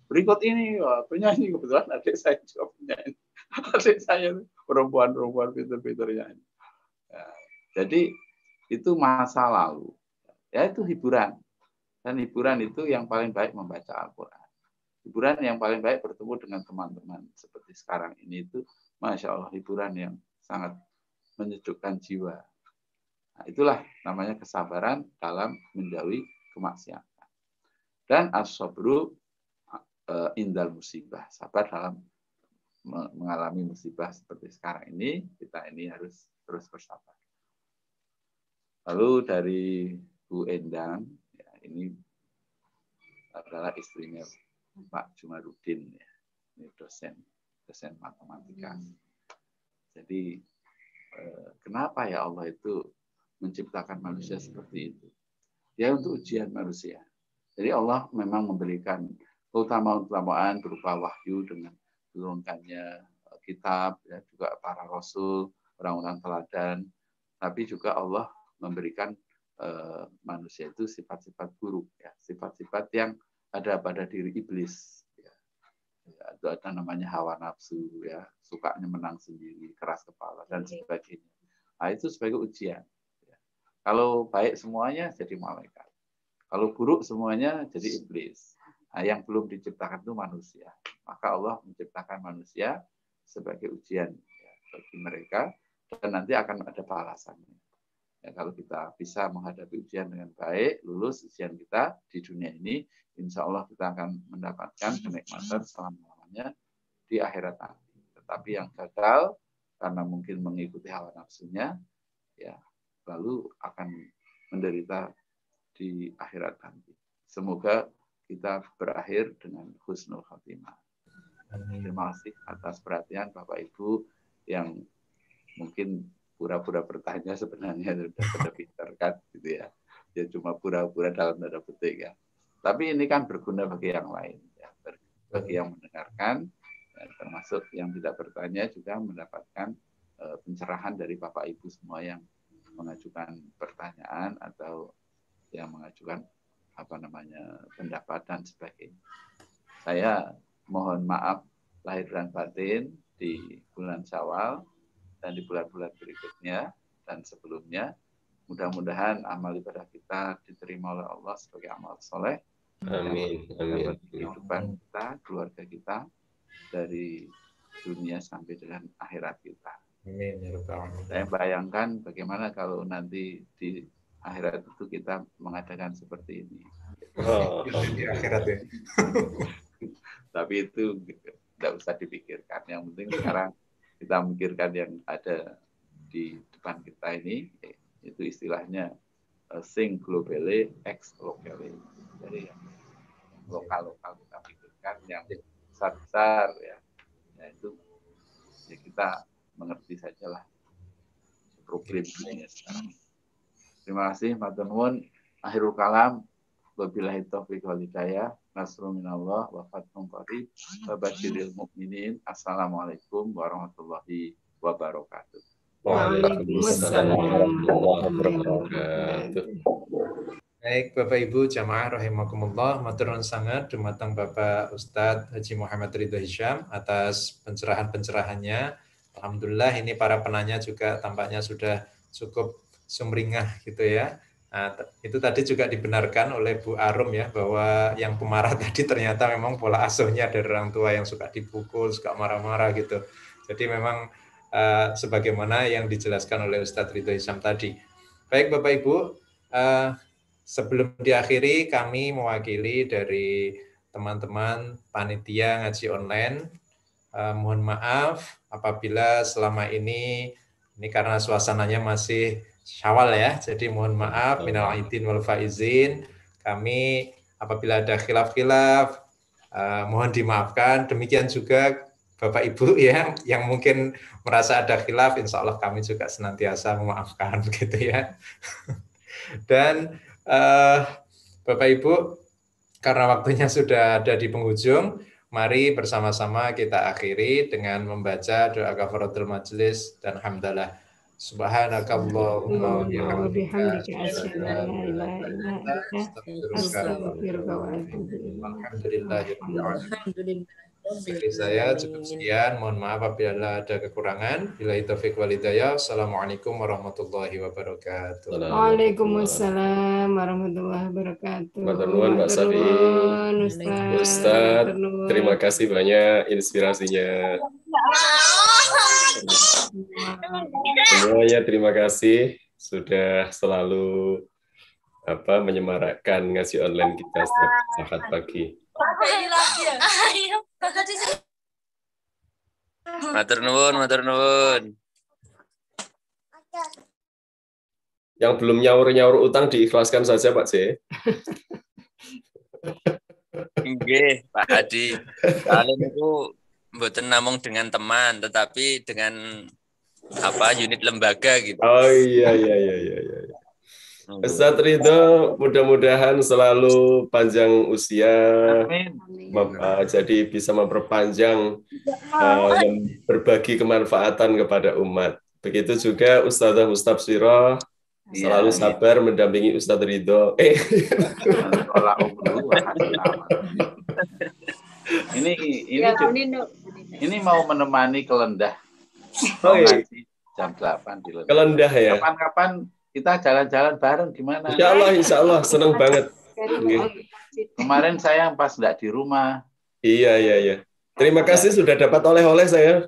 berikut ini penyanyi, kebetulan adik saya juga penyanyi. Adik saya perempuan pintar-pintar nyanyi. Ya, jadi itu masa lalu. Ya itu hiburan. Dan hiburan itu yang paling baik membaca Al-Quran. Hiburan yang paling baik bertemu dengan teman-teman seperti sekarang ini itu, Masya Allah, hiburan yang sangat menyejukkan jiwa. Nah, itulah namanya kesabaran dalam menjauhi kemaksiatan. Dan as-sabru indal musibah, sabar dalam mengalami musibah seperti sekarang ini, kita ini harus terus bersabar. Lalu dari Bu Endang, ya, ini adalah istrinya Pak Jumarudin, ya. Ini dosen matematika. Jadi kenapa ya Allah itu menciptakan manusia seperti itu? Ya untuk ujian manusia. Jadi Allah memang memberikan keutamaan berupa wahyu dengan turunkannya kitab, ya, juga para rasul, orang-orang teladan. Tapi juga Allah memberikan manusia itu sifat-sifat buruk, ya, sifat-sifat yang ada pada diri iblis. Ya. Itu ada namanya hawa nafsu, ya, sukanya menang sendiri, keras kepala dan sebagainya. Nah, itu sebagai ujian. Ya. Kalau baik semuanya jadi malaikat. Kalau buruk semuanya jadi iblis. Nah, yang belum diciptakan itu manusia. Maka Allah menciptakan manusia sebagai ujian, ya, bagi mereka, dan nanti akan ada balasannya. Ya, kalau kita bisa menghadapi ujian dengan baik, lulus ujian kita di dunia ini, insya Allah kita akan mendapatkan kenikmatan selama-lamanya di akhirat nanti. Tetapi yang gagal karena mungkin mengikuti hawa nafsunya, ya lalu akan menderita di akhirat nanti. Semoga kita berakhir dengan husnul khatimah. Terima kasih atas perhatian Bapak Ibu yang mungkin pura-pura bertanya, sebenarnya sudah pintar kan, gitu ya. Ya cuma pura-pura dalam tanda petik ya. Tapi ini kan berguna bagi yang lain, ya. Bagi yang mendengarkan, ya, termasuk yang tidak bertanya juga mendapatkan pencerahan dari Bapak Ibu semua yang mengajukan pertanyaan atau yang mengajukan pendapat dan sebagainya. Saya mohon maaf lahir dan batin di bulan Syawal dan di bulan-bulan berikutnya dan sebelumnya. Mudah-mudahan amal ibadah kita diterima oleh Allah sebagai amal soleh. Amin. Amin. Kehidupan kita, keluarga kita dari dunia sampai dengan akhirat kita. Amin. Saya bayangkan bagaimana kalau nanti di akhirat itu kita mengadakan seperti ini. Di akhirat ya. Tapi itu tidak usah dipikirkan. Yang penting sekarang kita memikirkan yang ada di depan kita ini, itu istilahnya think globally, act locally. Jadi yang lokal-lokal kita pikirkan, yang besar-besar ya itu ya kita mengerti sajalah problem dunia sekarang. Terima kasih, matur nuwun. Akhirul kalam, wabillahi taufiq wal hidayah. Nasrun minallah wa fathun qarib wa basyiril mukminin. Assalamualaikum warahmatullahi wabarakatuh. Waalaikumsalam warahmatullahi wabarakatuh. Baik, Bapak Ibu jamaah rahimakumullah, matur nuwun sangat dumateng Bapak Ustadz Haji Muhammad Ridho Hisham atas pencerahan-pencerahannya. Alhamdulillah ini para penanya juga tampaknya sudah cukup sumringah gitu ya. Nah, itu tadi juga dibenarkan oleh Bu Arum ya, bahwa yang pemarah tadi ternyata memang pola asuhnya dari orang tua yang suka dipukul, suka marah-marah gitu. Jadi memang sebagaimana yang dijelaskan oleh Ustadz Ridho Hisham tadi. Baik Bapak Ibu, sebelum diakhiri kami mewakili dari teman-teman panitia ngaji online, mohon maaf apabila selama ini karena suasananya masih Syawal ya, jadi mohon maaf, minal aidin wal faizin. Kami apabila ada khilaf-khilaf, mohon dimaafkan. Demikian juga Bapak Ibu ya, yang mungkin merasa ada khilaf, insya Allah kami juga senantiasa memaafkan gitu ya. Dan Bapak Ibu, karena waktunya sudah ada di penghujung, mari bersama-sama kita akhiri dengan membaca doa kafaratul majelis dan hamdalah. Subhanakallahumma wa bihamdika asyhadu an la ilaha illa anta astaghfiruka wa atubu ilaik. Dari saya cukup sekian. Mohon maaf apabila ada kekurangan. Billahi taufiq wal hidayah. Assalamualaikum warahmatullahi wabarakatuh. Waalaikumsalam warahmatullahi wabarakatuh. Matur nuwun Mbak Safi. Ustaz, terima kasih banyak inspirasinya. Semuanya terima kasih sudah selalu menyemarakkan ngaji online kita setiap Ahad pagi. Matur nuwun, matur nuwun. Yang belum nyaur-nyaur utang diikhlaskan saja Pak C. Nggih, Pak Hadi. Kalian itu mboten namung dengan teman, tetapi dengan unit lembaga gitu. Oh iya. Ustadz Ridho, mudah-mudahan selalu panjang usia, jadi bisa memperpanjang berbagi kemanfaatan kepada umat. Begitu juga Ustadzah Mustabsirah, selalu sabar mendampingi Ustadz Ridho. Ini mau menemani Kelendah. Jam 8 di Kelendah. Kelendah ya. Kapan-kapan kita jalan-jalan bareng gimana? Insya Allah, senang banget. Kemarin saya pas nggak di rumah. Iya. Terima kasih sudah dapat oleh-oleh saya.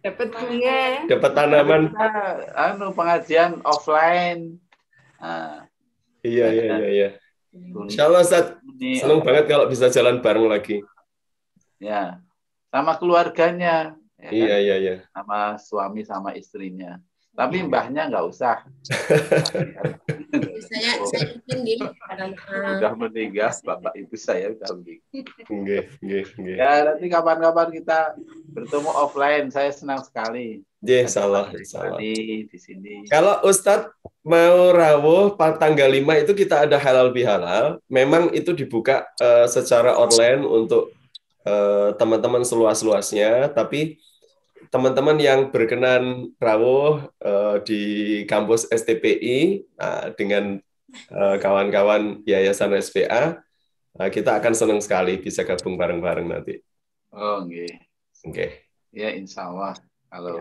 Dapat bunga. Dapat tanaman. Pengajian offline. Iya. Insya Allah, Ustaz. Senang banget kalau bisa jalan bareng lagi. Ya, sama keluarganya. Ya, iya. Sama suami sama istrinya. Tapi mbahnya nggak usah. Saya ingin sudah meninggal, bapak ibu saya sudah meninggal. Nggih. Ya, nanti kapan-kapan kita bertemu offline. Saya senang sekali. Salah. Di sini. Kalau Ustadz mau rawuh tanggal 5 itu kita ada halal bihalal. Memang itu dibuka secara online untuk teman-teman seluas-luasnya, tapi teman-teman yang berkenan rawuh di kampus STPI dengan kawan-kawan Yayasan SPA, kita akan senang sekali bisa gabung bareng-bareng nanti. Oh, nggih. Oke. Ya, insya Allah kalau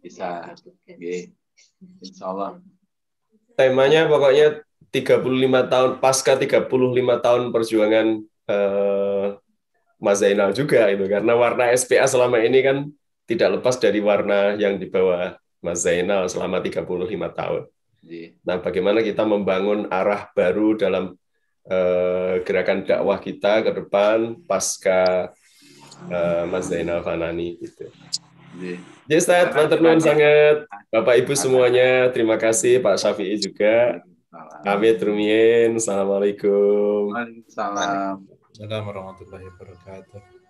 bisa, nggih. Insya Allah. Temanya pokoknya 35 tahun pasca 35 tahun perjuangan Mas Zainal juga itu, karena warna SPA selama ini kan tidak lepas dari warna yang dibawa Mas Zainal selama 35 tahun. Nah, bagaimana kita membangun arah baru dalam gerakan dakwah kita ke depan pasca Mas Zainal Fanani gitu. Jadi Ustaz, matur nuwun sangat Bapak Ibu semuanya, terima kasih Pak Syafi'i juga. Amin rumiyin. Assalamualaikum. Waalaikumsalam. Assalamualaikum warahmatullahi wabarakatuh.